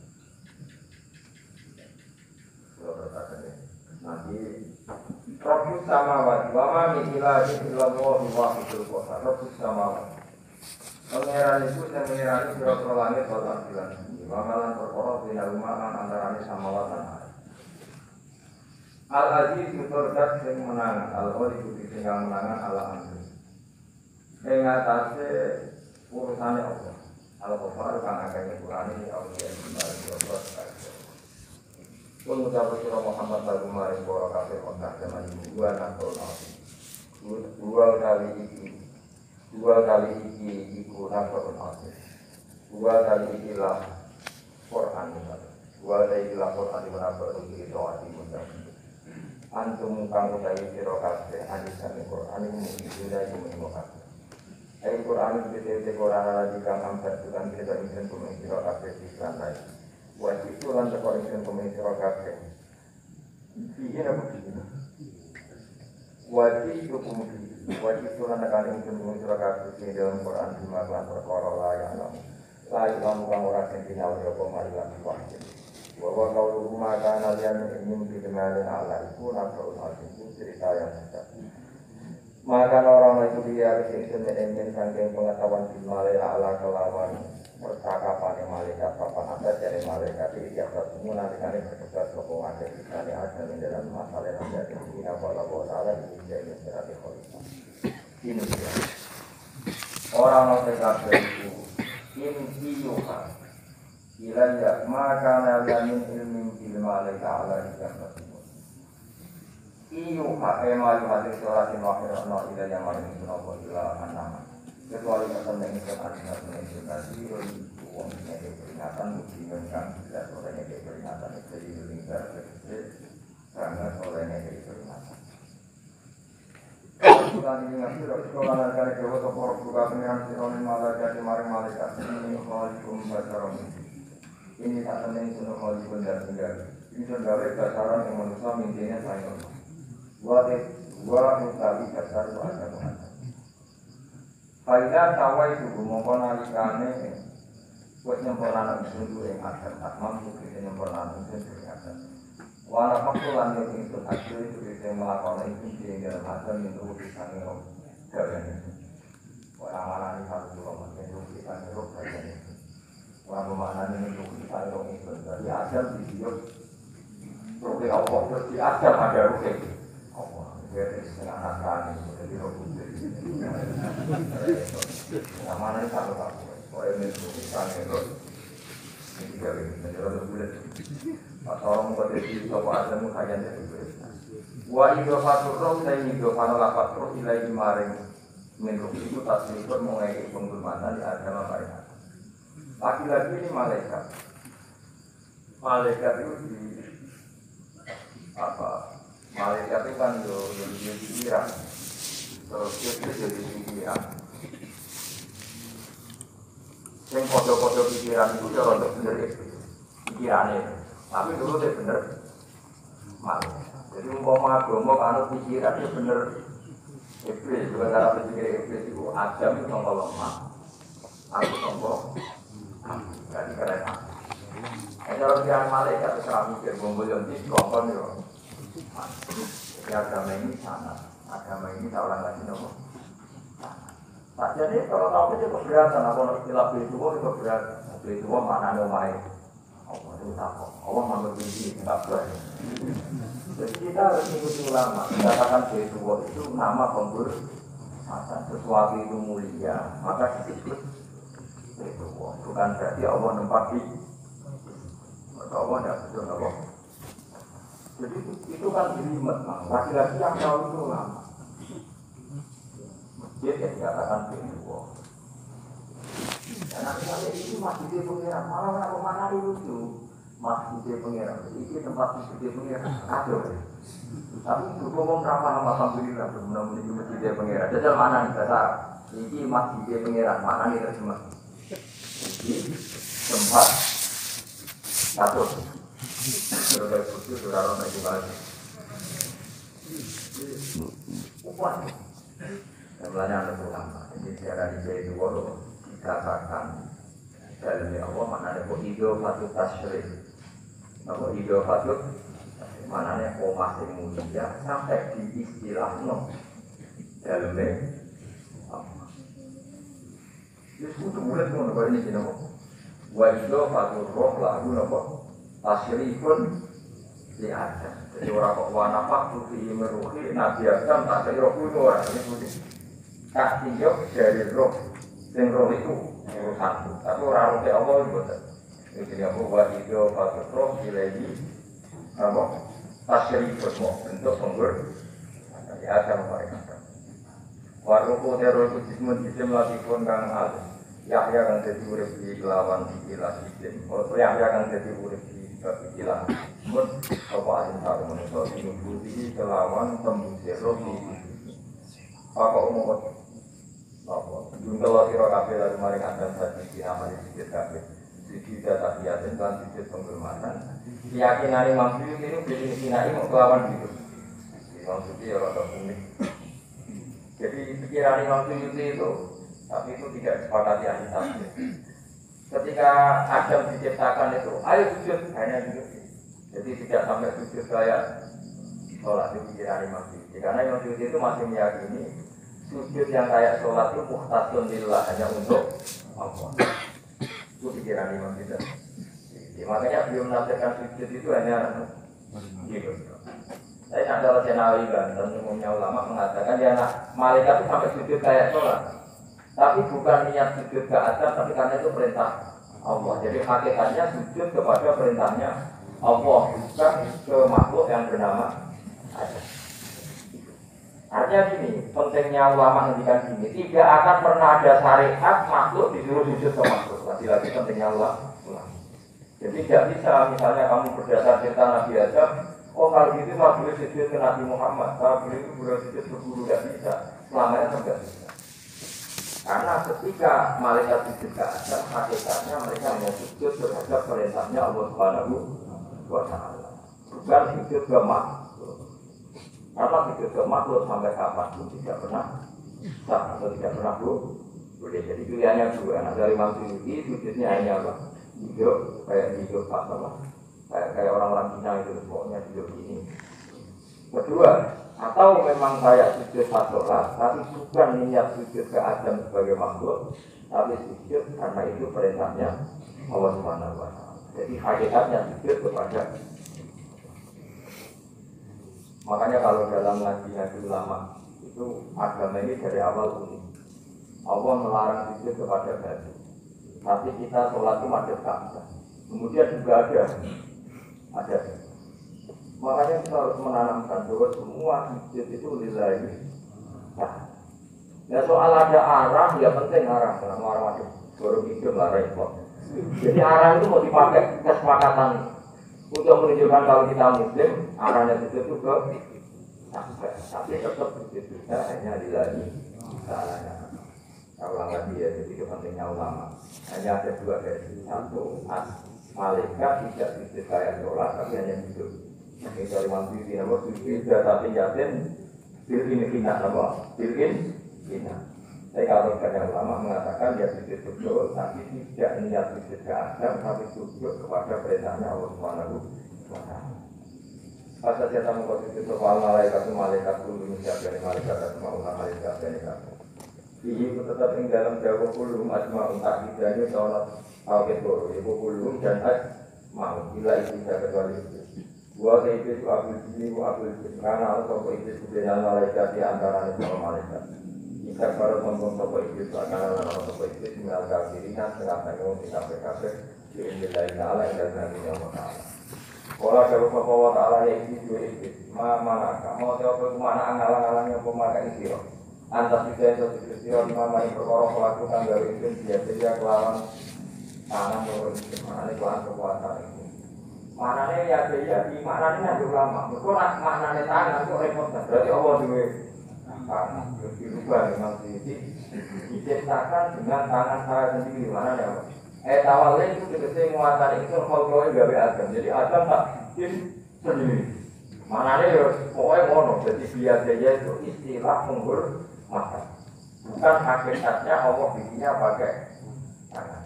Nanti Rabbus samawati wa ma min ilahin illallah wahidul qahhar. Rabbus samawati. Pangeran itu yang mengerani pira-pira langit wal ardi lan bumi. Wa malan perkara bina umaran antarane samawat lan ardi. Al-Aziz Mutordat yang menangan, Al-Ghali Budi yang menangan Al-Amri yang atasnya urusannya Allah. Al-Ghafar kan akan nyepurani Aulia Jumari Jodoh pun ucap surah Muhammad lagu maring Bora Kafir Mekah zaman dua Nasrul Nabi dua kali iki iku Nasrul Nabi dua kali iki lah Quran dua kali iki lah Quran di mana berarti doa di mudah antum kang utawi sira kabeh anisan Quran iki mung dadi mung kabeh Al-Quran itu Quran lagi kang amsat tukan kita ingin pemimpin sira kabeh iklan lain. Wajib itu lan teko ingin pemimpin sira kabeh. Iki apa iki? Wajib itu pemimpin. Wajib itu lan tekan ingin pemimpin sira kabeh di dalam Quran lima lan perkara layak lan. Layak lan kang ora sing dinau ya apa marilah wajib. Bahwa kalau rumah kana lian ingin dikenalin Allah itu nasul itu cerita yang sesat. Maka orang itu dia harus ingin saking pengetahuan di malaikat ala kelawan percakapan yang malaikat papan atas dari malaikat di tiap satu nanti kali berdebat sokong ada di kali ada di dalam masalah yang ada di sini apabila Allah ini jadi berarti kholifah. Ini dia orang PKB itu inti yuha ilaiya maka nalianin ilmin bil malaikat ala di tiap satu. Iyo pakai malu hati suratin wakil no ila yang malu nopo ila anama kecuali kata mengingat adimat mengingat diri uang yang peringatan mengingatkan tidak olehnya peringatan jadi lingkar kecil sangat olehnya peringatan. Kalau ingat sekolah negara Jawa Topor buka pengiran sironin malah jadi maring malaikat ini khalikum basarom ini tak temen sunnah khalikum dan tinggal ini sudah basaran yang manusia mimpinya sayang. Wa mutawi kasar wa ada Tuhan. Faidah tawa itu mongko nalikane buat nyempurna itu yang ada tak mampu kita nyempurna itu yang ada. Wala pakulan yang itu hasil itu kita melakukan itu di dalam hasil itu bisa ngerok jalan. Orang mana ini harus dulu itu kita ngerok jalan. Orang mana ini itu kita ngerok itu jadi hasil di video. Rukun Allah terus di hasil ada rukun. Jadi setengah nakan itu jadi rokok yang mana ini satu tak boleh itu misalnya rokok ini tiga ini jadi rokok bulat pas orang mau jadi toko ada mukayan jadi bulat wa idofatur roh dan idofano lapat roh ilai maring menurut itu tak seliput mengenai penghormatan di agama mereka laki-laki ini malaikat itu di apa malaikat itu kan jadi pikiran, terus itu jadi pikiran. Yang kode-kode pikiran itu ya untuk bener pikirannya, tapi dulu dia bener malaikat. Jadi umpama agama kalau pikiran itu bener iblis, juga cara berpikir iblis itu Adam itu tombol lemah, aku tombol, jadi keren. Kalau pikiran malaikat itu serang mikir gombol yang diskon itu. Ya, agama ini sana, agama ini tak orang lagi nopo. Nah, jadi kalau tahu itu keberatan, apa istilah beli tua itu keberatan. Beli tua mana nomai? Allah itu takut. Allah mengambil biji tak boleh. Jadi kita harus mengikuti ulama. Mengatakan beli tua itu nama pembur. Masa sesuatu itu mulia, maka disebut beli tua. Bukan berarti Allah nempati. Allah tidak betul nopo. Jadi itu kan jelimet, laki-laki yang tahu itu lama. Masjid yang dikatakan berdua. Dan nanti ini masjid pengiran, malah orang kemana lucu. Masjid pengiran, ini tempat masjid pengiran, aduh. Tapi itu ngomong berapa nama alhamdulillah, belum menuju masjid pengiran. Jajal mana nih dasar? Ini masjid pengiran, mana nih terjemah? Ini tempat aduh. Sudah bersyukur, sudah orang lagi balik. Upan. Dan belanja ada ulama. Jadi secara di sini dua dikatakan dalam Allah mana ada ido patut tasyrif. Apa ido patut mana ada omah yang mulia sampai di istilah no dalamnya. Jadi itu mulai pun apa ini sini kok. Wa ido patut roh lagu nopo. Tasiri pun diada. Jadi orang kok wanapak tuti meruhi nabi Adam tak ada roh itu orang ini putih. Tak tinjau dari roh, sing roh itu urusanku. Tapi orang roh Allah itu betul. Jadi aku buat itu patut roh dilagi apa? Tasiri pun mau bentuk penggur. Nabi Adam mereka. Waruku terus jisim lagi pun kang al. Yahya kan jadi urip di kelawan ikilah jisim. Kalau Yahya kan jadi urip ikilah mut apa asin satu manusia hidup putih kelawan tembus roh di apa umum apa Kalau siro kabeh lalu maring adam saji dinamani sujud kabeh. Sujud data biasin dan sujud penghormatan. Keyakinan Imam Suyuti itu definisinya itu kelawan gitu. Imam Suyuti ya rada unik. Jadi pikiran Imam Suyuti itu, tapi itu tidak disepakati ahli tafsir. Ketika Adam diciptakan itu, ayo sujud hanya gitu. Jadi tidak sampai sujud kayak sholat itu pikiran Imam Suyuti. Karena Imam Suyuti itu masih meyakini sujud yang kayak sholat itu muhtasun lillah, hanya untuk Allah. Itu pikiran Imam Suyuti. Makanya beliau menafsirkan sujud itu hanya gitu. Saya ada Senawi dan umumnya ulama mengatakan ya malaikat itu sampai sujud kayak sholat, tapi bukan niat sujud ke atas, tapi karena itu perintah Allah. Jadi hakikatnya sujud kepada perintahnya Allah, bukan ke makhluk yang bernama Adam. Artinya gini, pentingnya ulama menghentikan gini, tidak akan pernah ada syariat makhluk disuruh sujud ke makhluk. Lagi-lagi pentingnya ulama. Jadi tidak bisa, misalnya kamu berdasar cerita Nabi Adam, oh kalau gitu saya boleh sujud ke Nabi Muhammad, kalau boleh sujud ke guru, tidak bisa. Selamanya tidak bisa. Karena ketika malaikat sujud ke Adam, hakikatnya mereka hanya sujud terhadap perintahnya Allah Subhanahu wa Ta'ala, bukan sujud ke makhluk. Karena sujud ke makhluk sampai kapanpun tidak pernah sah atau tidak pernah boleh. Jadi pilihannya dua. Nah dari Imam Suyuti sujudnya hanya apa? Hidup kayak hidup apa? Kayak orang-orang Cina itu pokoknya hidup ini. Kedua, atau memang kayak sujud sholat, tapi bukan niat sujud ke Adam sebagai makhluk, tapi sujud karena itu perintahnya Allah Subhanahu wa Ta'ala. Jadi hakikatnya sujud kepada. Makanya kalau dalam ngaji ulama itu agama ini dari awal unik. Allah melarang sujud kepada batu, tapi kita sholat itu madhep Ka'bah. Kemudian juga ada. Makanya kita harus menanamkan bahwa semua sujud itu lillahi. Nah soal ada arah, ya penting arah. Karena arah madhep baru hidup lah repot. Jadi arah itu mau dipakai kesepakatan untuk menunjukkan kalau kita Muslim, arahnya sujud itu ke Ka'bah. Tapi tetap sujud kita hanya lillahi ta'ala. Ulama dia, jadi itu pentingnya ulama. Hanya ada dua versi. Satu, malaikat tidak sujud kayak sholat, tapi hanya hidup. Ini dari Suyuti, nama Suyuti sudah tapi yakin bil-in kina, nama bil-in kina. Tapi kalau banyak ulama mengatakan dia sujud betul, tapi tidak niat sujud ke Adam, tapi sujud kepada perintahnya Allah Subhanahu wa Ta'ala. Pas saja kamu sujud kepada malaikat dulu, dari malaikat asma ulama malaikat dari kamu. Ini tetap ing dalam jawab kulum asma'un ta'idahnya sholat al-qidor ibu kulum dan asma'un bila itu tidak kecuali itu buat itu abul jini abul jini karena al-sopo itu sebenarnya malaikat di antara para malaikat jika baru sombong sopo itu akan ada sopo itu tinggal kafirina setengah tanggung di kafe-kafe di indillahi ta'ala yang dari Nabi Muhammad Kalau jawab sopo wa ta'ala ya itu dua itu mana mau jawab kemana angalang-alangnya pemakai istirahat antas tidak itu istirahat mama yang berkorong melakukan dari itu biasanya kelawan tangan itu mana kelawan kekuatan itu mana ya dia di mana nih ada ulama berkorong mana tangan itu repot berarti Allah dua tangan dirubah memang diciptakan dengan tangan saya sendiri mana ya tawalnya itu dikasih muatan itu kalau gawe Adam jadi Adam tak sendiri mana ya pokoknya ngono jadi biasanya itu istilah menghormatan bukan hakikatnya Allah bikinnya pakai tangan.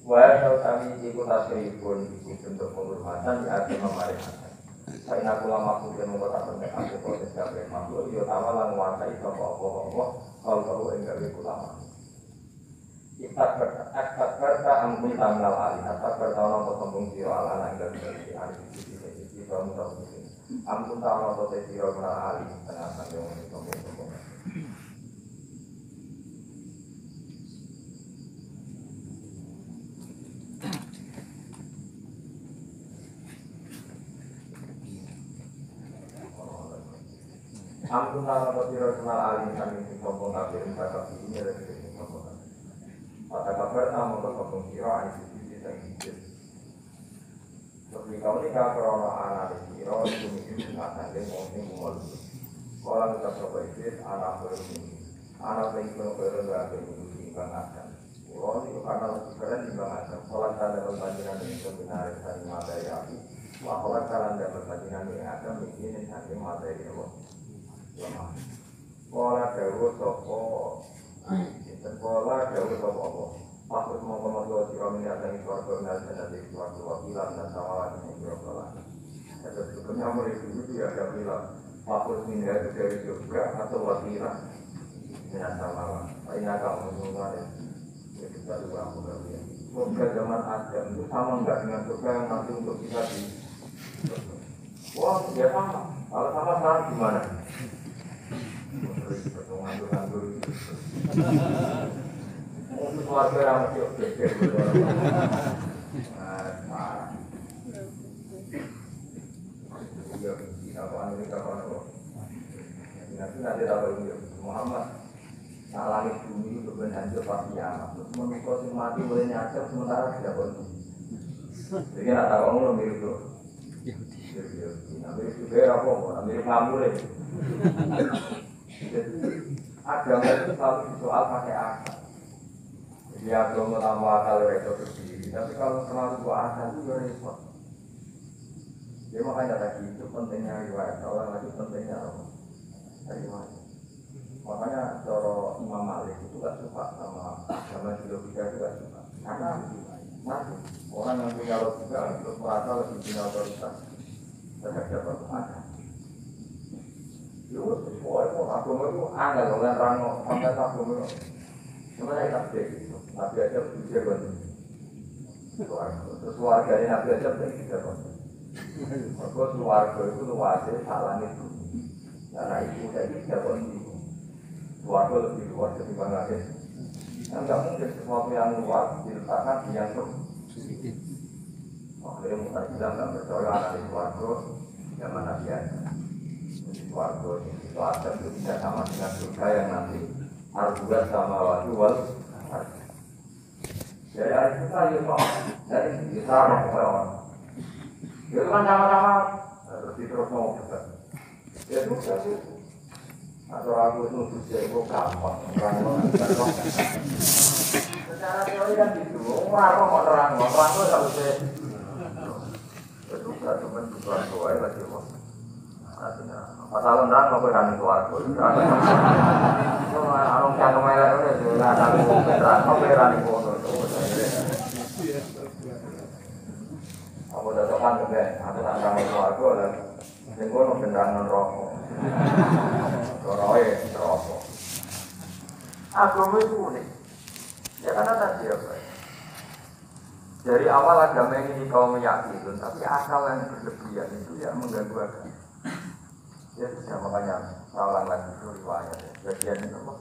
Wahai kami ikut tasrifun itu bentuk penghormatan di hati memarikatan. Saya nak ulama mungkin mengatakan aku proses kabeh makhluk yo tawalan menguasai apa-apa kalau enggak ulama. Kita ampun tamal alih kata pertama sombong siro ala nanggal dari alih di kamu tahu ampun tamal sote siro kenal alih tengah tanggung sombong. Ampun tamal sote siro kenal alih kami sombong kabeh kata ini dari sombong. Pada kabar tamu berkembang kira itu tidak hidup. Seperti kau ini kalau corona anak kira itu mungkin tidak ada yang mungkin mengolong. Kalau kita coba itu anak berumur anak yang keren nggak ada yang timbang akan. Kalau itu karena lebih keren timbang akan. Kalau kalian berpanjangan ini sebenarnya dari materi api. Kalau kalian berpanjangan ini akan ini dari materi apa? Lemah. Sekolah dahulu toko, sekolah dahulu toko apa? Maksud mau kemudian siram ini ada yang suara dan ada suatu wakilan dan sama ini berapa? Ada sebetulnya mulai dulu dia ada bilang maksud ini dari juga atau wakilan. Dengan sama, ini agak menunggu ya kita juga mengerti. Surga zaman Adam itu sama enggak dengan surga yang nanti untuk kita di. Wah, dia sama. Kalau sama sekarang gimana? Nganggur-nganggur. Untuk keluarga yang masih oke. Kalau Amerika kalau nanti tahu Muhammad. Nah, langit bumi itu berhancur pasti amat. Terus manusia yang mati boleh nyacap sementara tidak boleh. Jadi nak tahu kamu mirip tu. Mirip juga apa? Mirip kamu deh. Agama itu selalu soal pakai akal. Jadi agama tambah akal itu sendiri. Tapi kalau terlalu buat akal itu repot. Jadi makanya tadi itu pentingnya riwayat. Orang lagi pentingnya riwayat. Makanya cara Imam Malik itu gak suka sama agama logika itu gak suka. Karena nanti orang yang punya logika itu merasa lebih punya otoritas terhadap agama. Itu sesuai agama itu angel dengan rano sampai agama itu. Sebenarnya tak begitu. Nabi aja berpikir begitu. Keluarga ini Nabi aja berpikir begitu. Maka keluarga itu luasnya salah itu. Karena itu saya tidak begitu. Keluarga lebih luas ketimbang lagi. Enggak mungkin sesuatu yang luas diletakkan di yang sedikit. Akhirnya Mu'tazilah enggak percaya ada di keluarga zaman Nabi Adam. Di keluarga itu ada itu tidak sama dengan surga yang nanti arjuat sama wajib wal. Jadi ada kita itu dari sama orang. Itu kan sama-sama terus terus mau juga. Ya sudah sih. Atau aku itu sudah itu gampang secara teori kan gitu orang mau terang itu harus itu gak cuma kebutuhan doa lagi artinya masalah terang mau berani keluarga orang yang kemelek itu nggak ada terang mau berani foto aku udah tekan juga aku tak terang keluarga dan sehingga beneran rokok Koroe, rokok. Agama itu unik. Ya karena tadi apa? Dari awal agama ini kau meyakini, tapi akal yang berlebihan itu yang mengganggu agama. Ya sudah makanya salah lagi itu riwayat. Bagian itu apa?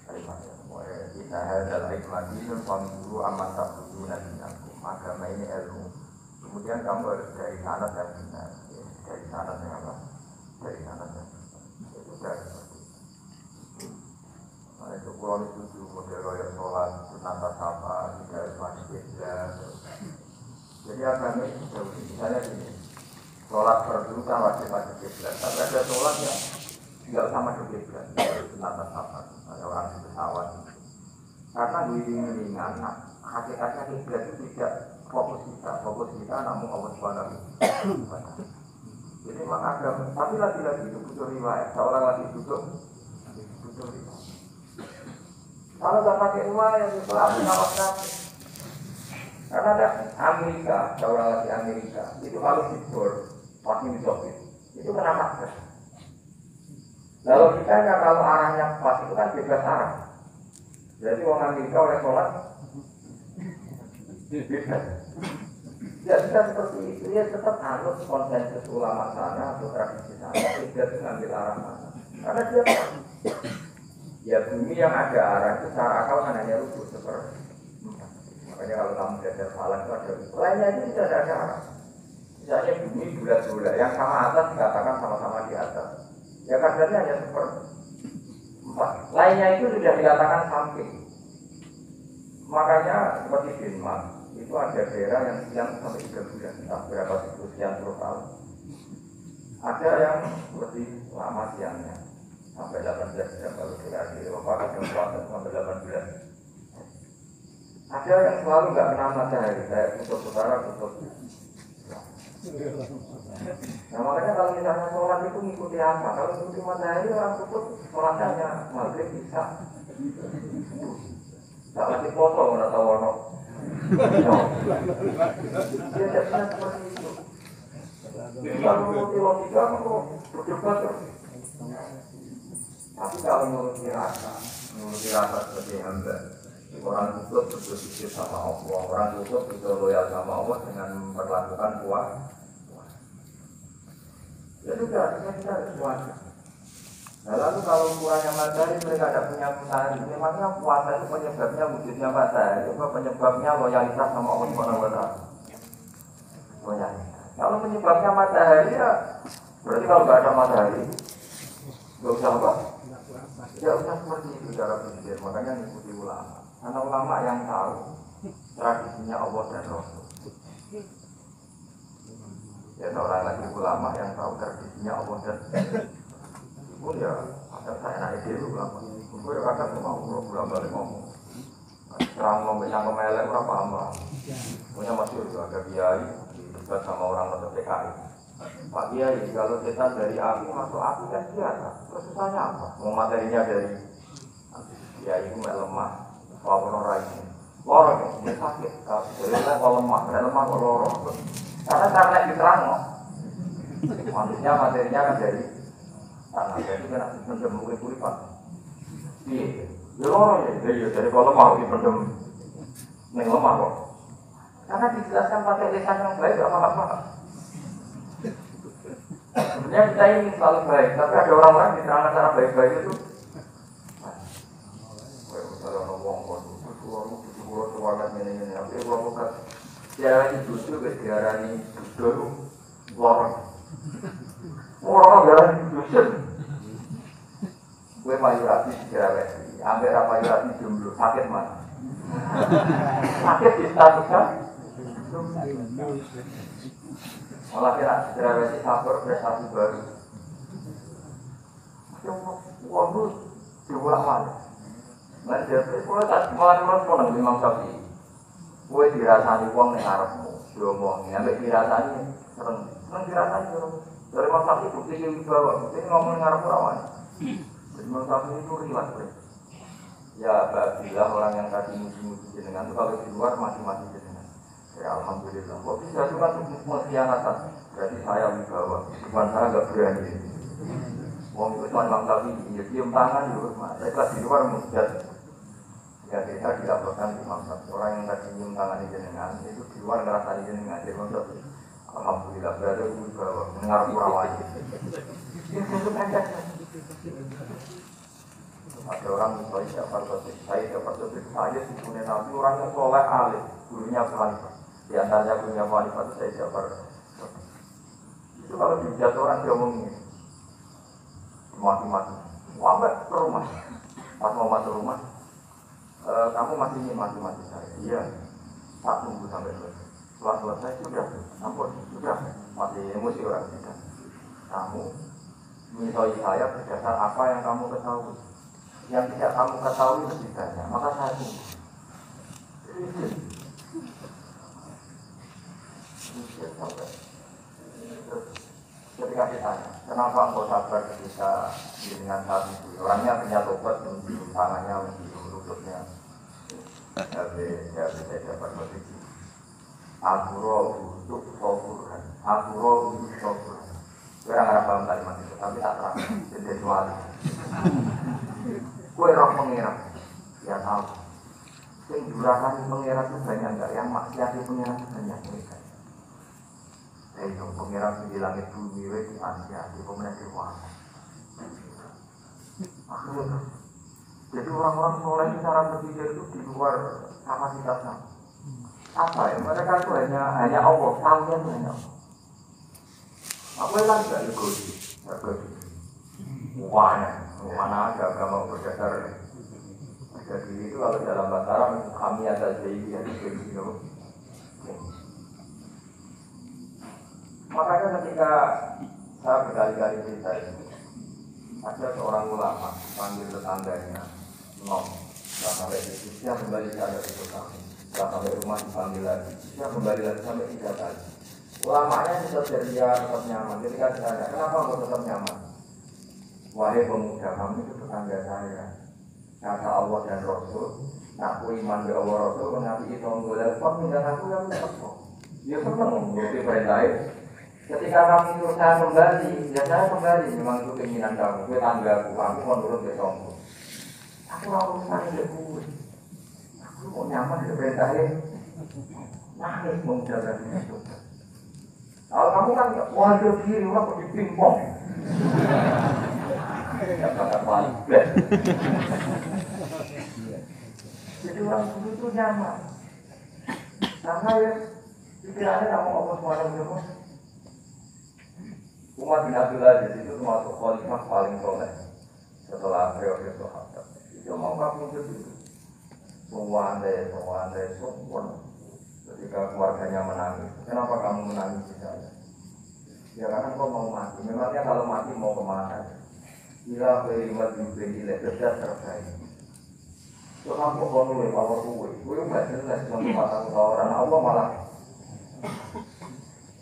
Riwayat. Kita adalah hikmah itu panggu amat sabdu nanti aku. Agama ini ilmu. Kemudian kamu harus dari sana dan benar. Dari sana dan apa? Dari sana dan itu kurang itu model royal sholat, sunat sapa, tidak masjid jadi agama itu jauh. Misalnya gini, sholat fardu kan wajib kiblat, tapi ada sholat yang tidak sama kiblat, sunat sapa, ada orang di pesawat. Karena giring-giringan, hakikatnya kiblat itu tidak fokus kita namun Allah Subhanahu wa taala. Jadi memang agama, tapi lagi-lagi itu butuh riwayat. Seorang lagi butuh riwayat. Kalau tak pakai riwayat itu aku ngawas kafe. Karena ada Amerika, seorang lagi Amerika itu kalau dibor, pasti disobit. Itu kenapa? Lalu kita kalau arahnya pas itu kan bebas arah. Jadi orang Amerika oleh sholat bebas. Ya sudah seperti itu, ya tetap harus konsensus ulama sana atau tradisi sana, tidak mengambil arah mana. Karena dia ya bumi yang ada arah itu secara akal kan hanya rubuh seperti. Makanya kalau kamu belajar falak itu ada rubuh. Lainnya itu tidak ada arah. Misalnya bumi bulat-bulat, yang sama atas dikatakan sama-sama di atas. Ya kadarnya hanya seperti 4. Lainnya itu sudah dikatakan samping. Makanya seperti Denmark. Itu ada daerah yang siang sampai 3 bulan, entah berapa sekian puluh tahun. Ada yang lebih lama siangnya. sampai 18 jam kalau di wafat yang puasa sampai 18. Ada yang selalu nggak kena matahari, kayak kutub utara, kutub. Nah makanya kalau misalnya sholat itu ngikuti apa? Kalau ngikuti matahari orang kutub sholatnya maghrib bisa. Tak lagi foto nggak tahu ono. Dia jadinya seperti itu. Kalau ngikuti logika kok berdebat terus. Tapi kalau menurut rasa seperti hamba, orang kutub berpikir sama Allah, orang kutub itu loyal sama Allah dengan memperlakukan puasa. Ya sudah, kita harus puasa. Nah lalu kalau kurangnya matahari mereka tidak punya matahari, memangnya puasa itu penyebabnya wujudnya matahari, apa penyebabnya loyalitas sama Allah SWT? Kalau penyebabnya matahari ya berarti kalau tidak ada matahari, nggak usah apa? Ya usah seperti itu cara berpikir, makanya ngikuti ulama. Karena ulama yang tahu tradisinya Allah dan Rasul. Ya orang lagi ulama yang tahu tradisinya Allah dan pun ya ada saya naik dulu ulama. Gue ya kadang mau ulama balik ngomong. Terang ngomong yang kemelek berapa hamba. Punya masih ada kiai debat sama orang atau PKI. Pak Kiai, kalau setan dari api masuk api kan biasa. Terus susahnya apa? Mau materinya dari Kiai itu lemah. Kalau orang ini lorong ya sakit. Kalau lemah, lemah kalau lorong. Karena diterang loh. Maksudnya materinya kan dari tanah. Jadi kan pendem mungkin kulipan. Iya, ya lorong ya. Jadi kalau lemah dipendem neng lemah kok. Karena dijelaskan pakai lisan yang baik gak apa-apa. Sebenarnya kita ini selalu baik, tapi ada orang-orang di terang cara baik-baik itu. Kalau ngomong kalau semuanya ini, tapi kalau bukan dia ini duduk, dia ini duduk, lorong. Orang dia ini duduk. Gue mayurati sejarah, ambil mayurati jomblo sakit mana? Sakit di statusnya. Malah kira sejarah sabar prestasi baru. Uang itu diulang lagi. Nah, jadi malah menang Imam Syafi'i. Gue dirasani uang yang ngarepmu, diomong, sampai dirasani, seneng dirasani terus. Dari Imam Syafi'i bukti yang dibawa, bukti ngomong ngarepmu rawan. Imam Syafi'i itu rilas, ya bila orang yang tadi muji-muji jenengan itu kalau di luar masing-masing jenengan. Ya alhamdulillah. Kok bisa juga mengkhianatan? Berarti saya wibawa, bukan saya nggak berani. Wong itu cuma Imam Syafi'i, ya cium tangan di rumah. Saya kelas di luar mujad. Ya kita dilaporkan Imam Syafi'i. Orang yang tadi cium tangan di jenengan itu di luar ngerasa di jenengan. Jadi Imam Syafi'i, alhamdulillah berarti wibawa, mendengar purawan. Ada orang misalnya Ja'far Shadiq, saya punya nabi orangnya soleh alim, gurunya Khalifah. Di antaranya gurunya Khalifah itu saya Ja'far Shadiq. Itu kalau dihujat orang dia ngomong ini, mati-mati, wabak ke rumah. Pas mau masuk rumah, kamu masih ingin mati-mati saya? Iya, tak tunggu sampai selesai. Setelah selesai sudah, ampun, sudah masih emosi orang tidak. Kamu menyesali saya berdasar apa yang kamu ketahui. Yang tidak kamu ketahui lebih banyak, maka saya tunggu. Ketika ditanya, kenapa engkau sabar ketika dengan saat itu? Orangnya punya tobat, mencium tangannya, mencium lututnya. Tapi ya bisa dapat posisi. Aku roh untuk soburan, aku roh untuk soburan. Gue nggak paham kalimat itu, tapi tak terang. Jadi soal. Gue roh pengirat, ya tahu. Yang durasi pengirat itu banyak enggak, yang maksiat pengirat itu banyak mereka. Itu pengirat di langit bumi, di Asia, di pemerintah dewasa. Akhirnya, jadi orang-orang soleh cara berpikir itu di luar kapasitasnya. Apa ya? Mereka itu hanya Allah, tahunya hanya Allah. Aku kan tidak egois, mana ada agama berdasar harga diri itu kalau dalam bahasa Arab kami ada jadi itu. Makanya ketika saya berkali-kali cerita ini, Ada seorang ulama panggil tetangganya, nom, sampai itu dia kembali ada itu kami, sampai rumah dipanggil lagi, dia kembali lagi sampai 3 kali. Ulamanya tetap ceria, tetap nyaman. Ketika ditanya, kenapa kau tetap nyaman? Wahai pemuda, kamu itu tetangga saya. Kata Allah dan Rasul, aku iman ke Allah Rasul, mengapi itu menggoleh, kok tinggal aku yang tetap. Dia senang mengikuti perintah. Ketika kamu suruh saya kembali, ya saya kembali. Memang itu keinginan kamu, gue tanggaku, aku mau nurut ke kamu. Aku mau urusan ke gue. Aku mau nyaman di perintahnya. Nangis mengucapkan itu. Kalau kamu kan wajar diri, orang pergi pingpong. Ya kata paling best. Jadi orang itu nyaman. Karena ya, pikirannya kamu ngomong semua. Umar bin Abdul Aziz itu termasuk khalifah paling soleh setelah periode sahabat. Dia mau kamu itu semua andai. Ketika keluarganya menangis, kenapa kamu menangis di sana? Ya karena kau mau mati. Memangnya kalau mati mau kemana? Bila berimat diberi lepas terbaik. So kamu kau nulis apa gue nggak jelas cuma mata orang Allah malah.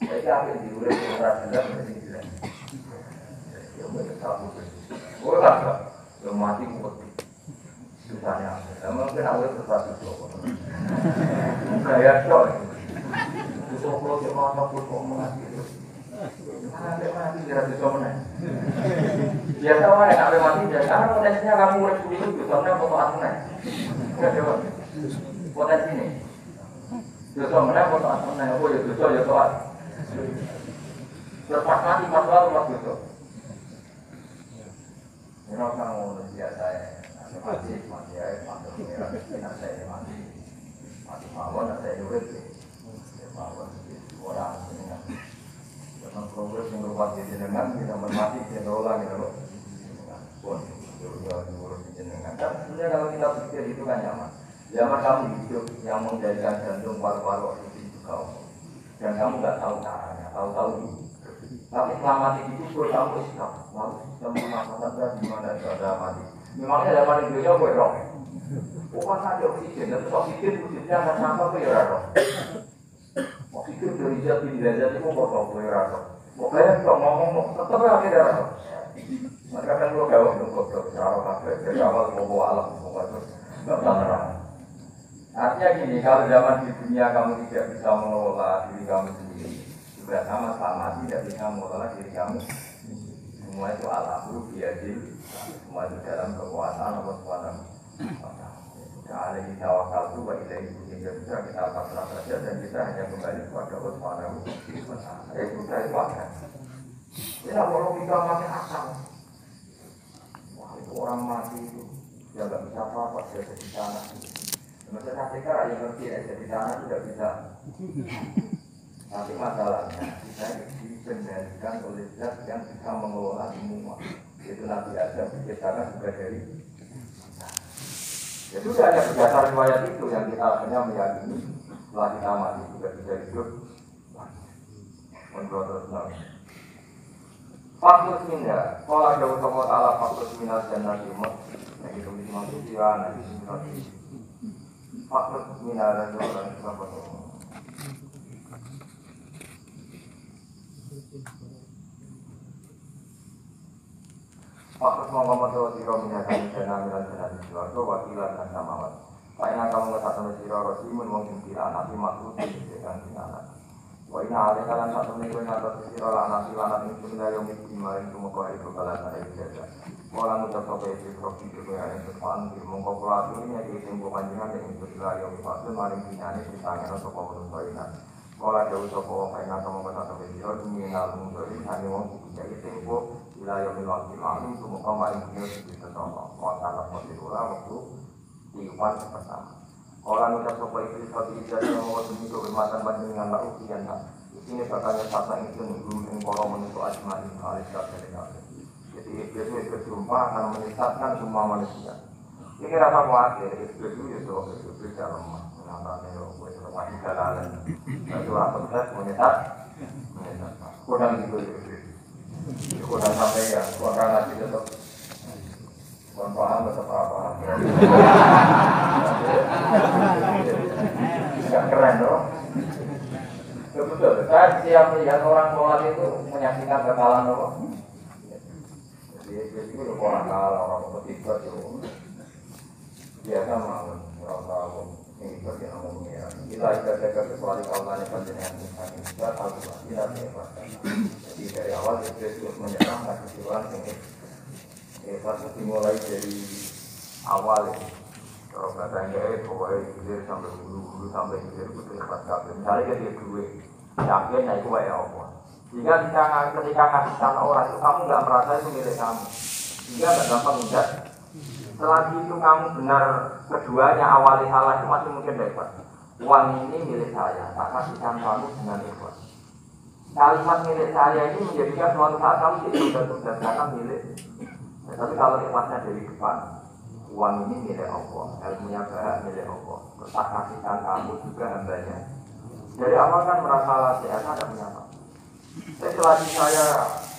Saya ambil di ulang generasi dan menjadi jelas. Ya mereka tahu. Gue lah, belum mati kuat. Susahnya. Mungkin awal sesuatu itu. Kayak coy. Itu kalau dia mau takut kok mati. Ada mati tidak bisa menang. Biasa orang yang ada mati dia. Karena potensinya kamu urus dulu itu karena foto asmena. Coba. Potensi ini. Dosa menang foto asmena. Oh ya dosa ya soal. Lepas mati masalah rumah dosa. Ini orang ngomong biasa ya. Mati ya, mati mawon saya urip. Mawon orang seneng. Dengan progres yang berupa jenengan kita mati kita ulang gitu loh. Pun diurus jenengan. Dan sebenarnya kalau kita pikir itu kan nyaman. Zaman kamu hidup yang menjadikan jantung paru-paru itu kau. Dan kamu nggak tahu caranya, tahu. Tapi selama itu kamu istirahat, lalu semua masalah di mana ada mati. Memangnya zaman Indonesia gue roh. Bukan ada oksigen, dan oksigen wujudnya akan sama gue ya roh. Oksigen dari jadi itu kok gue roh. Pokoknya kalau ngomong tetap aja roh. Mereka kan lo gawat untuk cara kafe dari awal mau bawa alam semua itu nggak benar. Artinya gini, kalau zaman di dunia kamu tidak bisa mengelola diri kamu sendiri, juga sama tidak bisa mengelola diri kamu. Semua itu alam biasa, semua itu dalam kekuasaan Allah Subhanahu wa taala. Kalau kita tawakal itu bagi kita bisa kita pasrah saja dan kita hanya kembali kepada Allah Subhanahu wa taala. Itu saya pakai. Tidak perlu kita makin asal. Wah itu orang mati itu ya nggak bisa apa-apa dia jadi tanah. Maksudnya ketika yang ngerti jadi tanah tidak bisa. Tapi masalahnya kita dikendalikan oleh zat yang bisa mengelola semua. Itu Nabi Adam diciptakan juga dari. Ya sudah hanya berdasar riwayat itu yang kita akhirnya meyakini setelah kita mati juga bisa hidup. Menurut Nabi. Faktus minda, kalau ada usaha ta'ala faktus minal jannah timur. Yang itu dimaksud siwana, faktus minal dan orang berapa tu? Faktus mengomong bahwa siro minyakan jannah minal jannah timur. Itu wakilan dan samawat. Karena kamu mengatakan siro rosimun mungkin tidak nanti maksud dengan anak. Wah ini ada kalian satu minggu yang atas siro anak silanat ini sudah yang dimarin semua kau itu kalian ada di jaga. Orang ucap sampai di provinsi itu yang depan di mengkopulasi ini yang disimpan panjangan yang itu sudah yang dipakai maring pinane ditanya untuk komunikasi bayinan. Kalau ada ucap bahwa kain atau mengatakan sampai siro diminal mengkori hanya mau jadi tempo wilayah milaki maling semua kau maring pinane di tertolong. Kalau tanah motivulah waktu diupan pertama. Orang ucap sopa iblis bagi ijazah yang mau demikian bermatan panjenengan lau kian tak. Ini katanya sasa itu nunggu yang korong menutup ajmain alis dari kafir. Jadi iblis itu berjumpa akan menyesatkan semua manusia. Ini rasa khawatir iblis itu ya soal iblis tidak lemah. Menantangnya loh, gue terlepas di jalanan. Itu rasa berat menyesatkan. Kodang itu iblis. Kodang sampai ya, kodang lagi tetap Kon paham tetap paham. Enggak keren loh. Betul. Saya siap melihat orang sholat itu menyaksikan kesalahan Allah. Jadi itu orang kalah, orang ketiga itu biasa mau orang tahu ini seperti yang ngomong ya. Kita jaga kecuali kalau tanya panjenengan kita tahu kita hebat. Jadi dari awal Yesus menyerang kesimpulan ini. Hebat dimulai dari awal ini. Kalau katanya pokoknya hilir sampai hulu sampai hilir itu hebat kabel. Misalnya dia duit, yakin itu ya Allah. Jika ketika kasihkan orang itu kamu nggak merasa itu milik kamu, jika nggak gampang enggak. Selagi itu kamu benar keduanya awali salah itu masih mungkin dapat. Uang ini milik saya, tak kasihkan kamu dengan ikhlas. Kalimat milik saya ini menjadikan suatu saat kamu tidak sudah milik. Ya, tapi kalau ikhlasnya dari depan, uang ini milik Allah, ilmunya baik milik Allah. Tak kasihkan kamu juga hambanya. Dari awal kan merasa saya ada menyapa. Selagi saya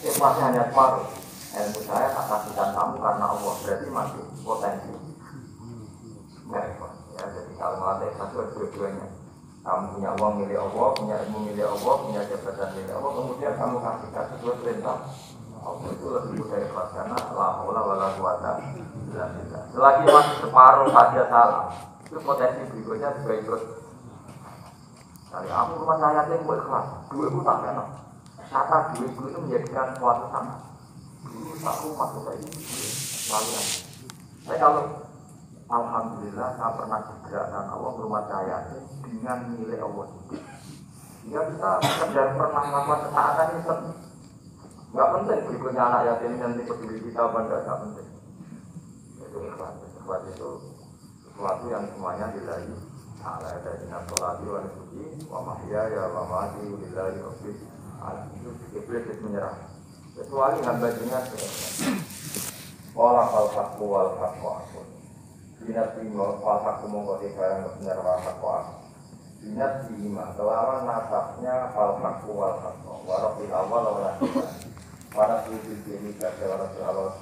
ikhlasnya hanya separuh, ilmu saya tak kasihkan kamu karena Allah, berarti masih potensi. Ya, jadi kalau melatih satu dua-duanya, kamu punya uang milik Allah, punya ilmu milik Allah, punya jabatan milik Allah, kemudian kamu kasihkan sesuai perintah Allah, itu lebih mudah ikhlas karena la haula wala quwata illa billah. Selagi masih separuh saja salah, itu potensi berikutnya juga ikut. Dari aku rumah saya yang buat ikhlas, duitku tak enak. Kata duitku itu menjadikan suatu sama. Dulu aku masuk kayak ini, lalu saya kalau alhamdulillah saya pernah digerakkan Allah rumah saya dengan milik Allah. Dia bisa sekedar pernah melakukan ketaatan itu nggak penting berikutnya anak yatim nanti peduli kita apa enggak penting. Itu ikhlas itu sesuatu yang semuanya diraih. Allah dari nasolati wa nusuki wa mahyaya wa mamati lillahi rabbil alamin. Itu iblis menyerah. Kecuali hamba dengan wala falsafku wal hakku akun. Binat bima falsafku mongkoti barang benar wal hakku akun. Binat bima kelawan nasabnya falsafku wal hakku. Warafil awal wa nasibah. Pada sujud ini kata Allah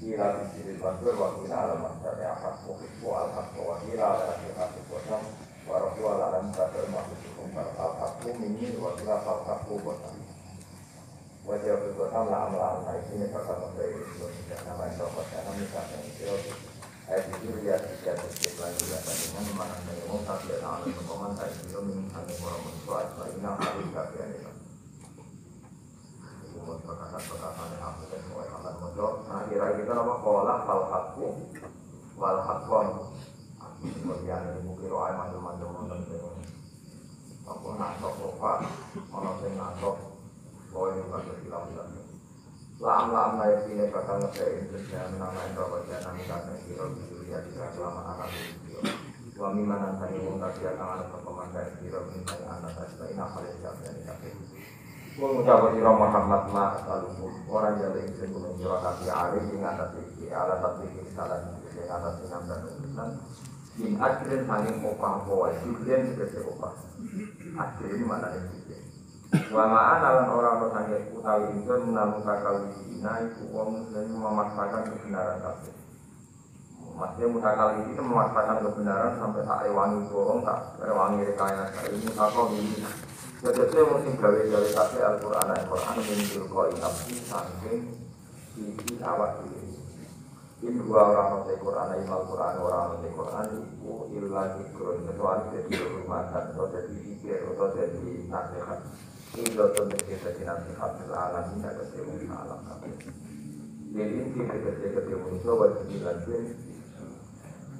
kira bisiril wasbir wa kira alam masyari akasmu hikmu al-hakmu wa kira al-hakmu kosam wa rasu al-alam kata al-mahusum al-hakmu minni wa kira al-hakmu kosam wajah berkosam la'am-la'am nah ini bakal memberi Indonesia nama Indonesia nama misalnya itu ayat itu lihat tiga sedikit lagi dengan dimana menyemung tapi ada alam kekoman ayat itu misalnya orang mensuat ini harus kafian itu perkataan yang aku dan semua yang akan muncul. Nah, kira-kira apa? Kola falhaqu walhaqon. Kemudian ibu kira ayat macam-macam apa nasok sofa, mana sing nasok, ini bukan berkilau lagi. Lam naik sini bakal ngejain terusnya menamai bapak jangan kata kira ya tidak selama anak itu. Suami mana tadi mengkaji akan anak pemandangan kira misalnya anak tadi nak paling siapnya di kaki. Mengucapkan sirah Muhammad ma'asaluhu orang yang ingin menunjukkan kaki arif yang atas iki ala tapi salah yang atas enam dan urusan in akhirin hangin opah bawah judulnya sebagai opah akhirin mana ini wa ma'an alam orang bertanya utawi itu menamun kakal wisina itu orang muslim memaksakan kebenaran kafir maksudnya mutakal itu memaksakan kebenaran sampai tak rewangi dorong tak rewangi rekayana ini kakal ini Jadi mungkin gawe-gawe kasih Al-Quran menunjuk kau inapsi saking sisi awak diri. Ini dua orang nonton Quran, Al-Quran orang nonton Quran itu ilah ikron kecuali jadi rumahkan atau jadi pikir atau jadi nasihat. Ini dosen jadi nasihat alam ini ada sebuah alam kami. Jadi ini ketika muncul bersembilan pun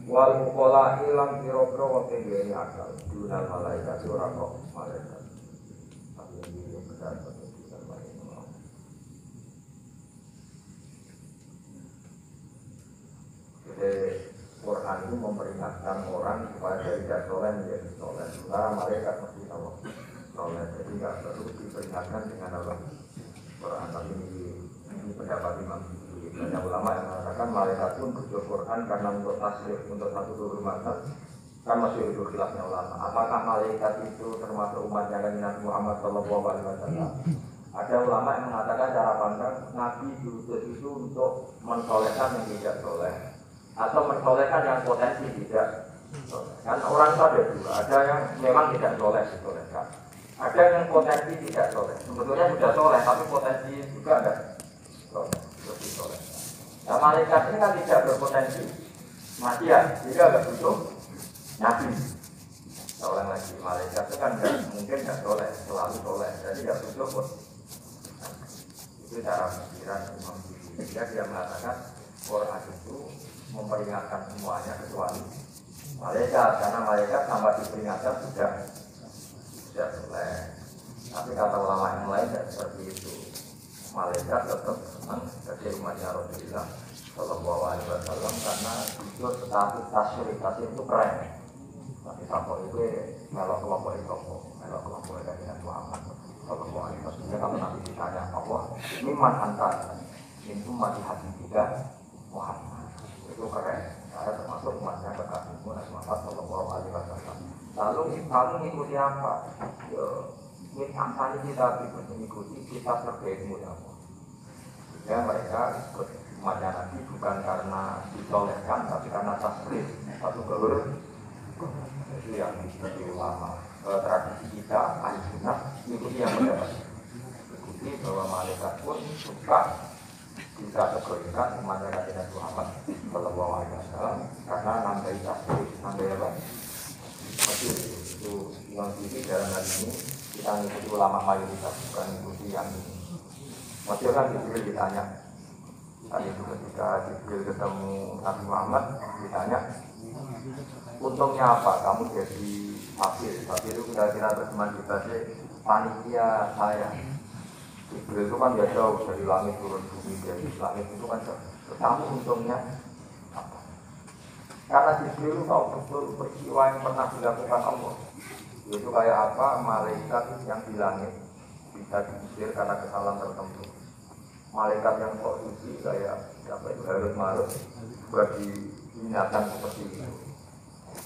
wal mukola hilang kira-kira waktu ini akal. Dunal malaikat surah kok malaikat. Jadi Quran itu memperingatkan orang supaya tidak soleh menjadi soleh. Sementara malaikat mesti tahu soleh. Jadi tidak perlu diperingatkan dengan Allah. Quran tapi ini pendapat Imam. Banyak ulama yang mengatakan malaikat pun butuh Quran karena untuk tasrif untuk satu kehormatan. Kan masih itu khilafnya ulama. Apakah malaikat itu termasuk umatnya Nabi Muhammad Sallallahu Alaihi Wasallam? Ada ulama yang mengatakan cara pandang Nabi diutus itu untuk mensolehkan yang tidak soleh atau mensolehkan yang potensi tidak soleh. Kan orang itu ada dua, ada yang memang tidak soleh disolehkan, ada yang potensi tidak soleh. Sebetulnya sudah soleh tapi potensi juga ada soleh, lebih soleh. Nah malaikat ini kan tidak berpotensi maksiat, tidak ada butuh Nabi. Soleh lagi malaikat itu kan mungkin tidak soleh, selalu soleh, jadi tidak butuh. Itu cara pikiran Imam Syafi'i. Dia mengatakan Quran itu memperingatkan semuanya kecuali malaikat, karena malaikat tanpa diperingatkan sudah soleh. Tapi kata ulama yang lain tidak seperti itu. Malaikat tetap senang jadi umatnya Rasulullah Shallallahu Alaihi Wasallam karena itu status tasyirik itu keren. Tapi sampai itu melok kelompok dengan Muhammad Shallallahu Alaihi Wasallam. Kalau nanti ditanya Allah, ini man antar, ini mati hati tidak Muhammad. Itu keren. Saya termasuk umatnya kekasihmu Nabi Muhammad Shallallahu Alaihi Wasallam. Lalu kamu mengikuti apa? Misalnya kita mengikuti kitab terbaikmu ya Allah. Ya mereka ikut umatnya Nabi bukan karena ditolehkan, tapi karena tasbih satu gelur. Itu yang di ulama tradisi kita ahli sunnah ikuti yang benar, ikuti bahwa malaikat pun suka bisa tegurkan umatnya Nabi Muhammad Shallallahu Alaihi Wasallam karena nambai tasbih, nambai apa? Itu yang ini dalam hal ini kita mengikuti ulama mayoritas, bukan mengikuti yang ini. Maksudnya kan Jibril ditanya, tadi itu ketika Jibril ketemu Nabi Muhammad ditanya, untungnya apa kamu jadi fakir? Fakir itu kira-kira terjemahan kita sih panitia saya. Jibril itu kan gak jauh dari langit turun bumi, dari langit itu kan jauh. Kamu untungnya apa? Karena Jibril itu tahu betul peristiwa yang pernah dilakukan Allah. Itu kayak apa malaikat yang di langit bisa diusir karena kesalahan tertentu. Malaikat yang kok suci kayak apa itu harus marut bagi binatang seperti itu.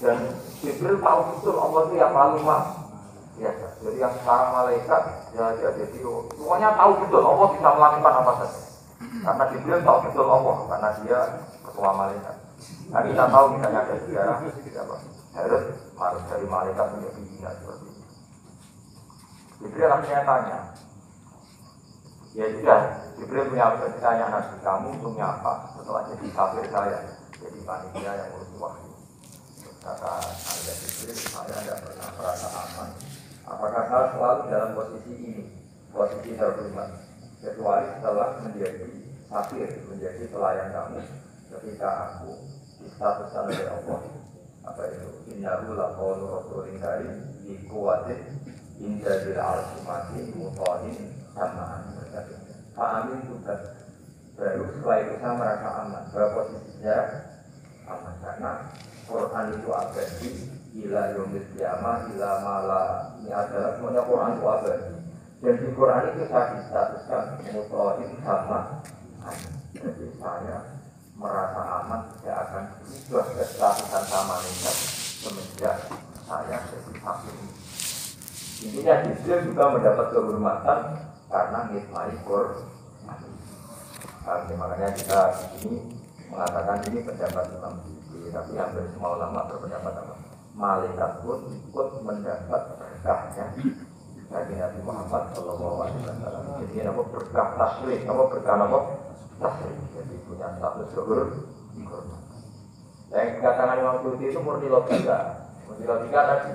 Dan Jibril tahu betul Allah itu yang paling maha. Ya, jadi yang sekarang malaikat ya jadi semuanya tahu betul Allah bisa melakukan apa saja. Karena Jibril tahu betul Allah karena dia ketua malaikat. Nah kita tahu misalnya ada sejarah apa harus marut dari malaikat menjadi binatang seperti itu. Jibril akhirnya tanya, ya sudah, Jibril punya pertanyaan Nabi, kamu untungnya apa setelah jadi kafir saya, jadi panitia yang urus wahyu. Kata Anda Jibril, saya tidak pernah merasa aman. Apakah saya selalu dalam posisi ini, posisi terhormat, kecuali setelah menjadi kafir, menjadi pelayan kamu, ketika aku distatuskan oleh Allah, apa itu? Innahu laqawlu rasulin karim dikuatin indadil al-sumati mutohin samaan. Pak Amin juga baru setelah itu saya merasa aman bahwa posisinya aman karena Quran itu abadi ila yaumil qiyamah ila mala ini adalah semuanya Quran itu abadi dan di Quran itu saya distatuskan mutohin sama jadi saya merasa aman tidak akan berubah kestatusan sama nikah semenjak saya jadi hakim. Intinya Jibril juga mendapat kehormatan karena ngitmai Quran. Makanya kita di sini mengatakan ini pendapat Imam Syafi'i, tapi hampir semua ulama berpendapat apa? Malaikat pun ikut mendapat berkahnya dari Nabi Muhammad Shallallahu Alaihi Wasallam. Jadi apa berkah tasrik, apa berkah apa tasrik. Jadi punya status kehormatan. Yang dikatakan Imam Syafi'i itu murni logika. Murni logika tadi.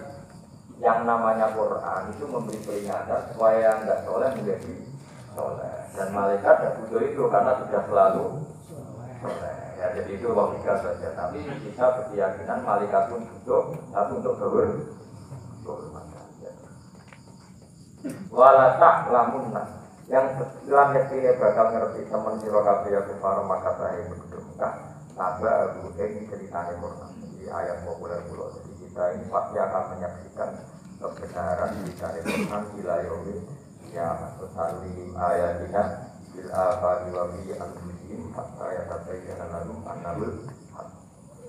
Yang namanya Quran itu memberi peringatan supaya yang tidak soleh menjadi soleh. Dan malaikat tidak butuh itu karena sudah selalu soleh. Ya, jadi itu logika saja. Tapi kita berkeyakinan malaikat pun butuh, tapi untuk kehormatan. Walatak lamunna yang setelah ngerti bakal ngerti teman sira kabeh ya kufar maka saya berdua naba abu ini ceritanya Quran di ayat populer pulau. Jadi kita ini pasti akan menyaksikan kebenaran dari Quran bila yomi ya tetapi ayatnya bil abadi wa bi al-muslim ayat terbaiknya lalu an-nabul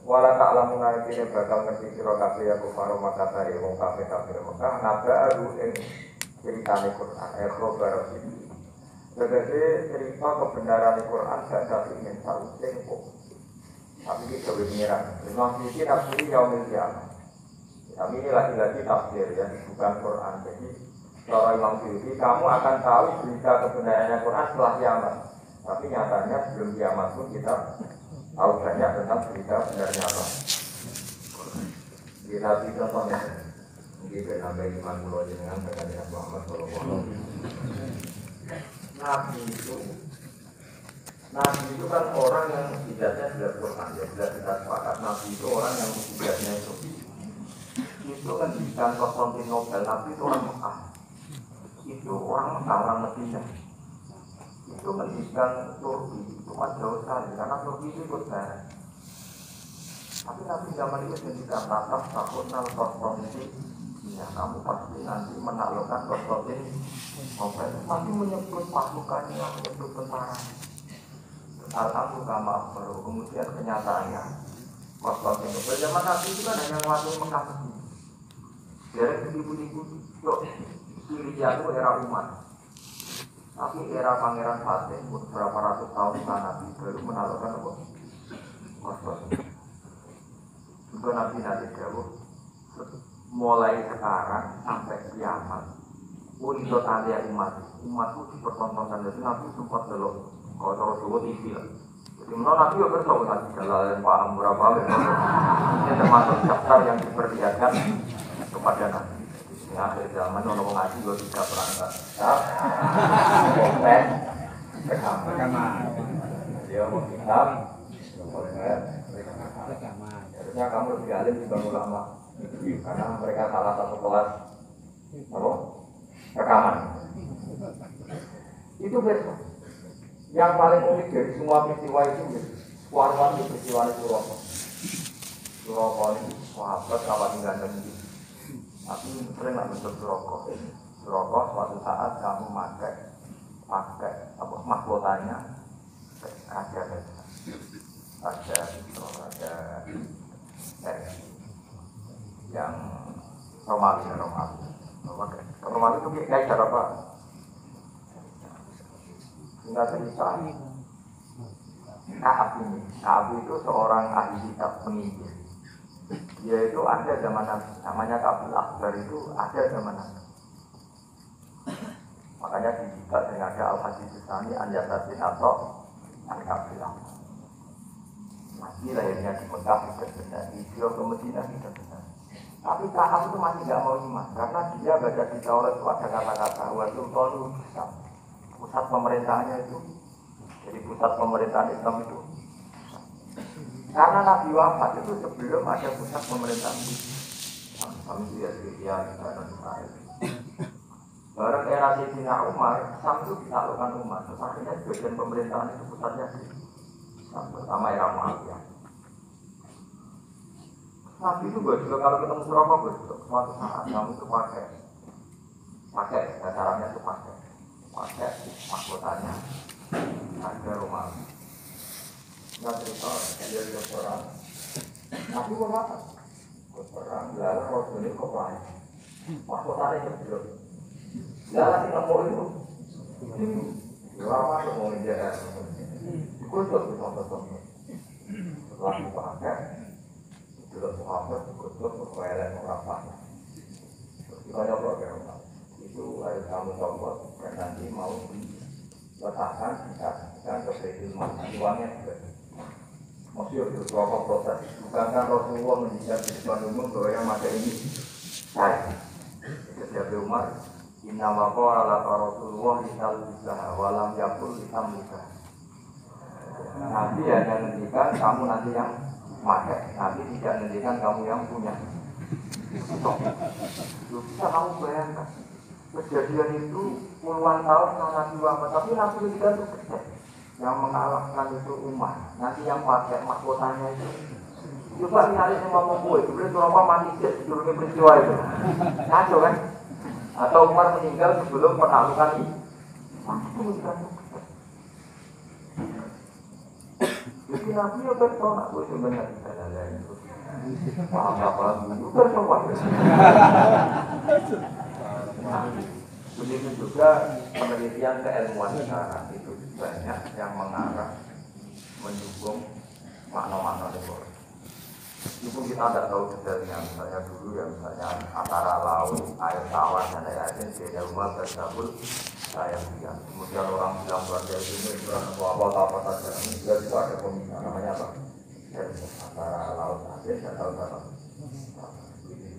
wala ta'lamu na'ikine bakal ngerti sira kabeh ya kufar maka saya wong kabeh Mekah naba abu ini ceritanya Quran khobar ini Jadi cerita kebenaran Al-Quran gak ada ingin tahu tempo. Tapi ini coba pengiran. Imam Siti tafsir yaumil qiyamah. Tapi ini lagi-lagi tafsir ya, bukan Quran. Jadi seorang Imam Siti, kamu akan tahu berita kebenaran Al-Quran setelah kiamat. Tapi nyatanya sebelum kiamat pun kita tahu banyak tentang berita benarnya apa. Kita bisa contohnya. Mungkin sampai 50 dengan dengan Muhammad SAW. Nabi itu kan orang yang mukjizatnya sudah Quran, ya sudah kita sepakat. Nabi itu orang yang mukjizatnya itu kan bukan Konstantinopel. Nabi itu orang Mekah, itu orang Mekah, orang Medina. Itu mendidikan Turki, itu kan jauh sekali karena Turki itu ikut barat. Tapi Nabi zaman itu mendidikan tatap takut nal Konstantinopel. Ya, kamu pasti nanti menaklukkan Konstantinopel. Tapi menyebut pasukannya, menyebut tentara. Al-Abu Kama baru kemudian kenyataannya Konstantinopel zaman Nabi itu kan hanya menguasai Mekah. Dari ribu-ribu Syria itu era umat. Tapi era Pangeran Fatih beberapa ratus tahun setelah Nabi baru menaklukkan Konstantinopel. Itu Nabi jauh. Mulai sekarang sampai kiamat untuk tanda umatku dipertontonkan. Jadi Nabi sempat belum kalau terus TV lah. Jadi menurut Nabi juga bertahu nanti jalan paham berapa ini termasuk daftar yang diperlihatkan kepada Nabi. Di akhir zaman orang ngaji juga bisa perangkat konten rekaman dia mau kitab harusnya kamu lebih alim dibanding ulama karena mereka salah satu kelas apa? Rekaman itu besok. Yang paling unik dari semua peristiwa itu war-war di peristiwa Suroko. Suroko ini sahabat kawan ganteng ini. Tapi sering nak bentuk Suroko. Suroko suatu saat kamu pakai apa mahkotanya ada yang Romawi itu kayak cara apa? Enggak cerita. Kaab itu seorang ahli kitab penginjil. Dia itu ada zaman namanya Kabul Akbar itu ada zaman. Makanya di kitab yang ada Al-Hadis Tsani An-Yasasin atau Al-Kabul Akbar. Masih lahirnya di Mekah tidak benar, di Hijrah ke Madinah tidak benar. Tapi Kaab itu masih tidak mau iman karena dia baca di Taurat itu ada kata-kata wa sultanu Islam. Pusat pemerintahnya itu jadi pusat pemerintahan Islam itu karena Nabi wafat itu sebelum ada pusat pemerintahan Islam itu ya Syria dan Israel. Baru era Sayyidina Umar Islam itu ditaklukkan umat. Akhirnya bagian pemerintahan itu pusatnya di Islam pertama era Muawiyah. Nabi itu juga kalau ketemu Surabaya suatu saat kamu itu pakai dasarnya itu pakai mahkotanya ada Romawi. Nggak cerita dia lihat perang. Tapi mau apa? Perang. Lalu Rasul ini kok lain. Mahkotanya jebol. Lalu si nemu itu. Lama tuh mau ngejar. Kusut itu contoh-contoh. Setelah dipakai, sudah sahabat kusut berkaitan orang panas. Kita nyoba ke itu harus kamu coba dan nanti mau diletakkan dan kebetulan masih uangnya juga maksudnya itu suatu proses bukankah Rasulullah menjadikan di depan umum bahwa yang masa ini saya ketika Umar inna waqa'a ala Rasulullah isal bisaha walam yakul isam bisaha Nabi hanya menjadikan kamu nanti yang pakai Nabi tidak menjadikan kamu yang punya itu bisa kamu bayangkan kejadian itu puluhan tahun setelah Nabi wafat, tapi Nabi juga itu yang mengalahkan itu umat. Nanti yang pakai mahkotanya itu, coba nyari semua membuat itu, berarti apa mati sih sebelumnya peristiwa itu, kacau kan? Atau Umar meninggal sebelum penaklukan itu, itu bukan. Jadi Nabi ya betul nak buat sebenarnya tidak ada itu, paham apa? Itu betul. Begitu juga penelitian keilmuan sekarang itu banyak yang mengarah mendukung makna-makna Quran. Itu kita tidak tahu detailnya, misalnya dulu ya misalnya antara laut, air tawar dan air asin beda rumah bersabul sayang dia. Kemudian orang bilang keluarga ini kurang apa saja. Kemudian itu ada pemikiran namanya apa? Antara laut asin dan laut tawar.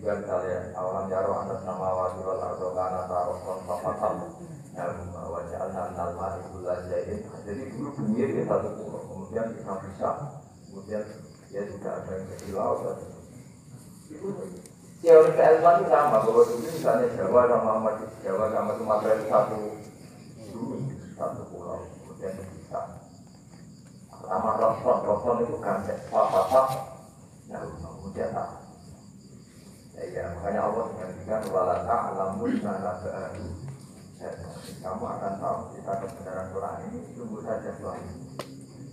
Juga misalnya awalan jaro atas nama wajib atau karena taruh kontak yang wajah al-nalmah ibulah jahit. Jadi dulu dunia itu satu pulau, kemudian kita bisa, kemudian ya juga ada yang jadi laut. Itu teori keilmuan itu sama, bahwa dulu misalnya Jawa sama Sumatera itu satu pulau, kemudian bisa. Pertama Roston itu kan apa-apa, ya kemudian tak. Ya, makanya Allah menjanjikan wala ta'lamun ma baru. Kamu akan tahu kita kebenaran Quran ini tunggu saja suami.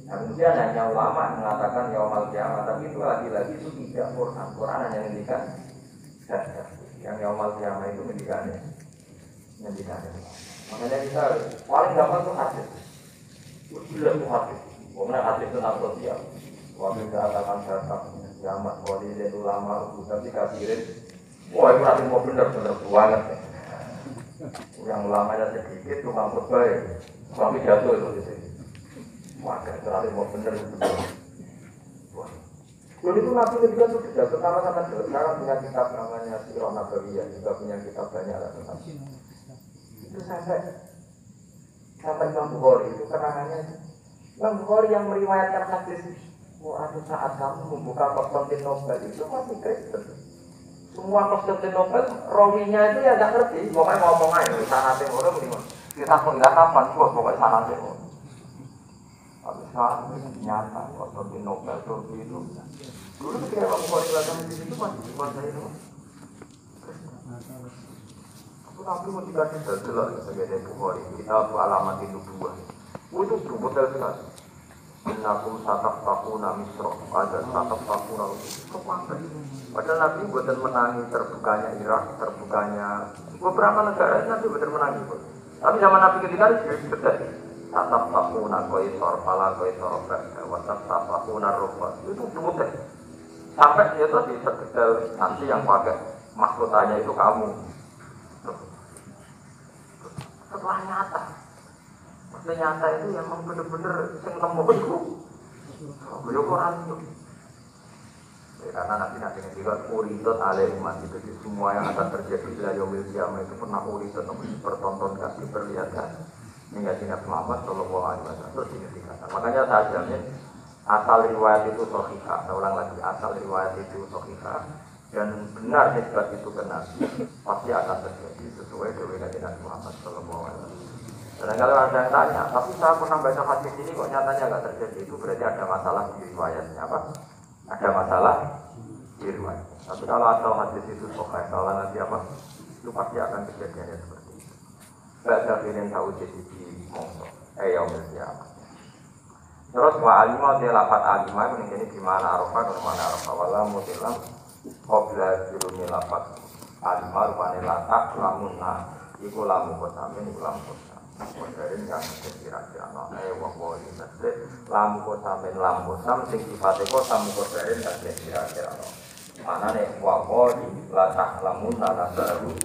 Nah, kemudian hanya ulama mengatakan yaumul kiamat, tapi itu lagi-lagi itu tidak Quran. Quran hanya mendikan saja. Yang yaumul kiamat itu mendikannya. Makanya kita paling gampang itu hadis. Tidak itu hadis. Kemudian hadis tentang sosial. Waktu kita akan datang kiamat, walidain ulama, tapi kafirin. Wah, itu nanti mau benar-benar banget. Yang ulamanya sedikit, tukang berbaik. Suami jatuh itu di sini. Wah, nanti mau benar. Jadi itu Nabi ketika itu tidak pertama sama sekarang punya kitab namanya Sirah Nabawiyah, juga punya kitab banyak lah tentang itu sampai Imam Bukhari itu kenangannya. Imam Bukhari yang meriwayatkan hadis. Suatu saat kamu membuka Konstantinopel itu masih Kristen. Semua Konstantinopel, rawinya itu ya tidak ngerti. Pokoknya ngomong aja, sana timur itu kita tidak kapan, pokoknya sana timur. Tapi sekarang nyata Konstantinopel Turki itu. Dulu ketika Imam Bukhari datang di situ masih dikuasai itu. Aku tapi mau dikasih jelas sebagai Bukhari. Kita alamat itu dua. Itu berbeda sekali. Nakum satap takuna misro, ada satap takuna padahal Nabi buatan menangi terbukanya Irak, terbukanya beberapa negara Nabi buatan menangi. Tapi zaman Nabi ketika itu betul. Satap takuna koisor, pala koisor, wasap takuna roba itu betul. Sampai dia tuh di sedetail nanti yang pakai mahkotanya itu kamu. Setelah nyata. Ternyata itu memang benar-benar nemu itu. Beliau Quran itu. Karena nanti juga uridot alaiman itu di semua yang akan terjadi di yaumil qiyamah itu pernah uridot dipertontonkan, diperlihatkan hingga selamat sallallahu alaihi wasallam terus dikatakan. Makanya saya jamin asal riwayat itu sahihah. Saya ulang lagi, asal riwayat itu sahihah dan benar nisbat itu ke Nabi pasti akan terjadi sesuai dengan Nabi Muhammad sallallahu alaihi wasallam. Dan kalau ada yang tanya, tapi saya pernah baca hadis ini kok nyatanya nggak terjadi, itu berarti ada masalah di riwayatnya apa? Ada masalah di riwayat. Tapi kalau asal hadis itu sahih, kalau nanti apa? Itu pasti akan kejadiannya seperti itu. Baca filin tahu jadi di mongso, yaumil qiyamah. Terus wa alimah dia lapat alimah ini di mana arafah ke mana arafah wala mutilam qabla jurumi lapat alimah rupane latak lamunna iku lamu kosamin iku lamu kosamin. Modern yang kira-kira wong ini nasib lamu kosamin lamu kosam sing sifate kosam modern tak kira-kira mana nih wong latak lamunna baru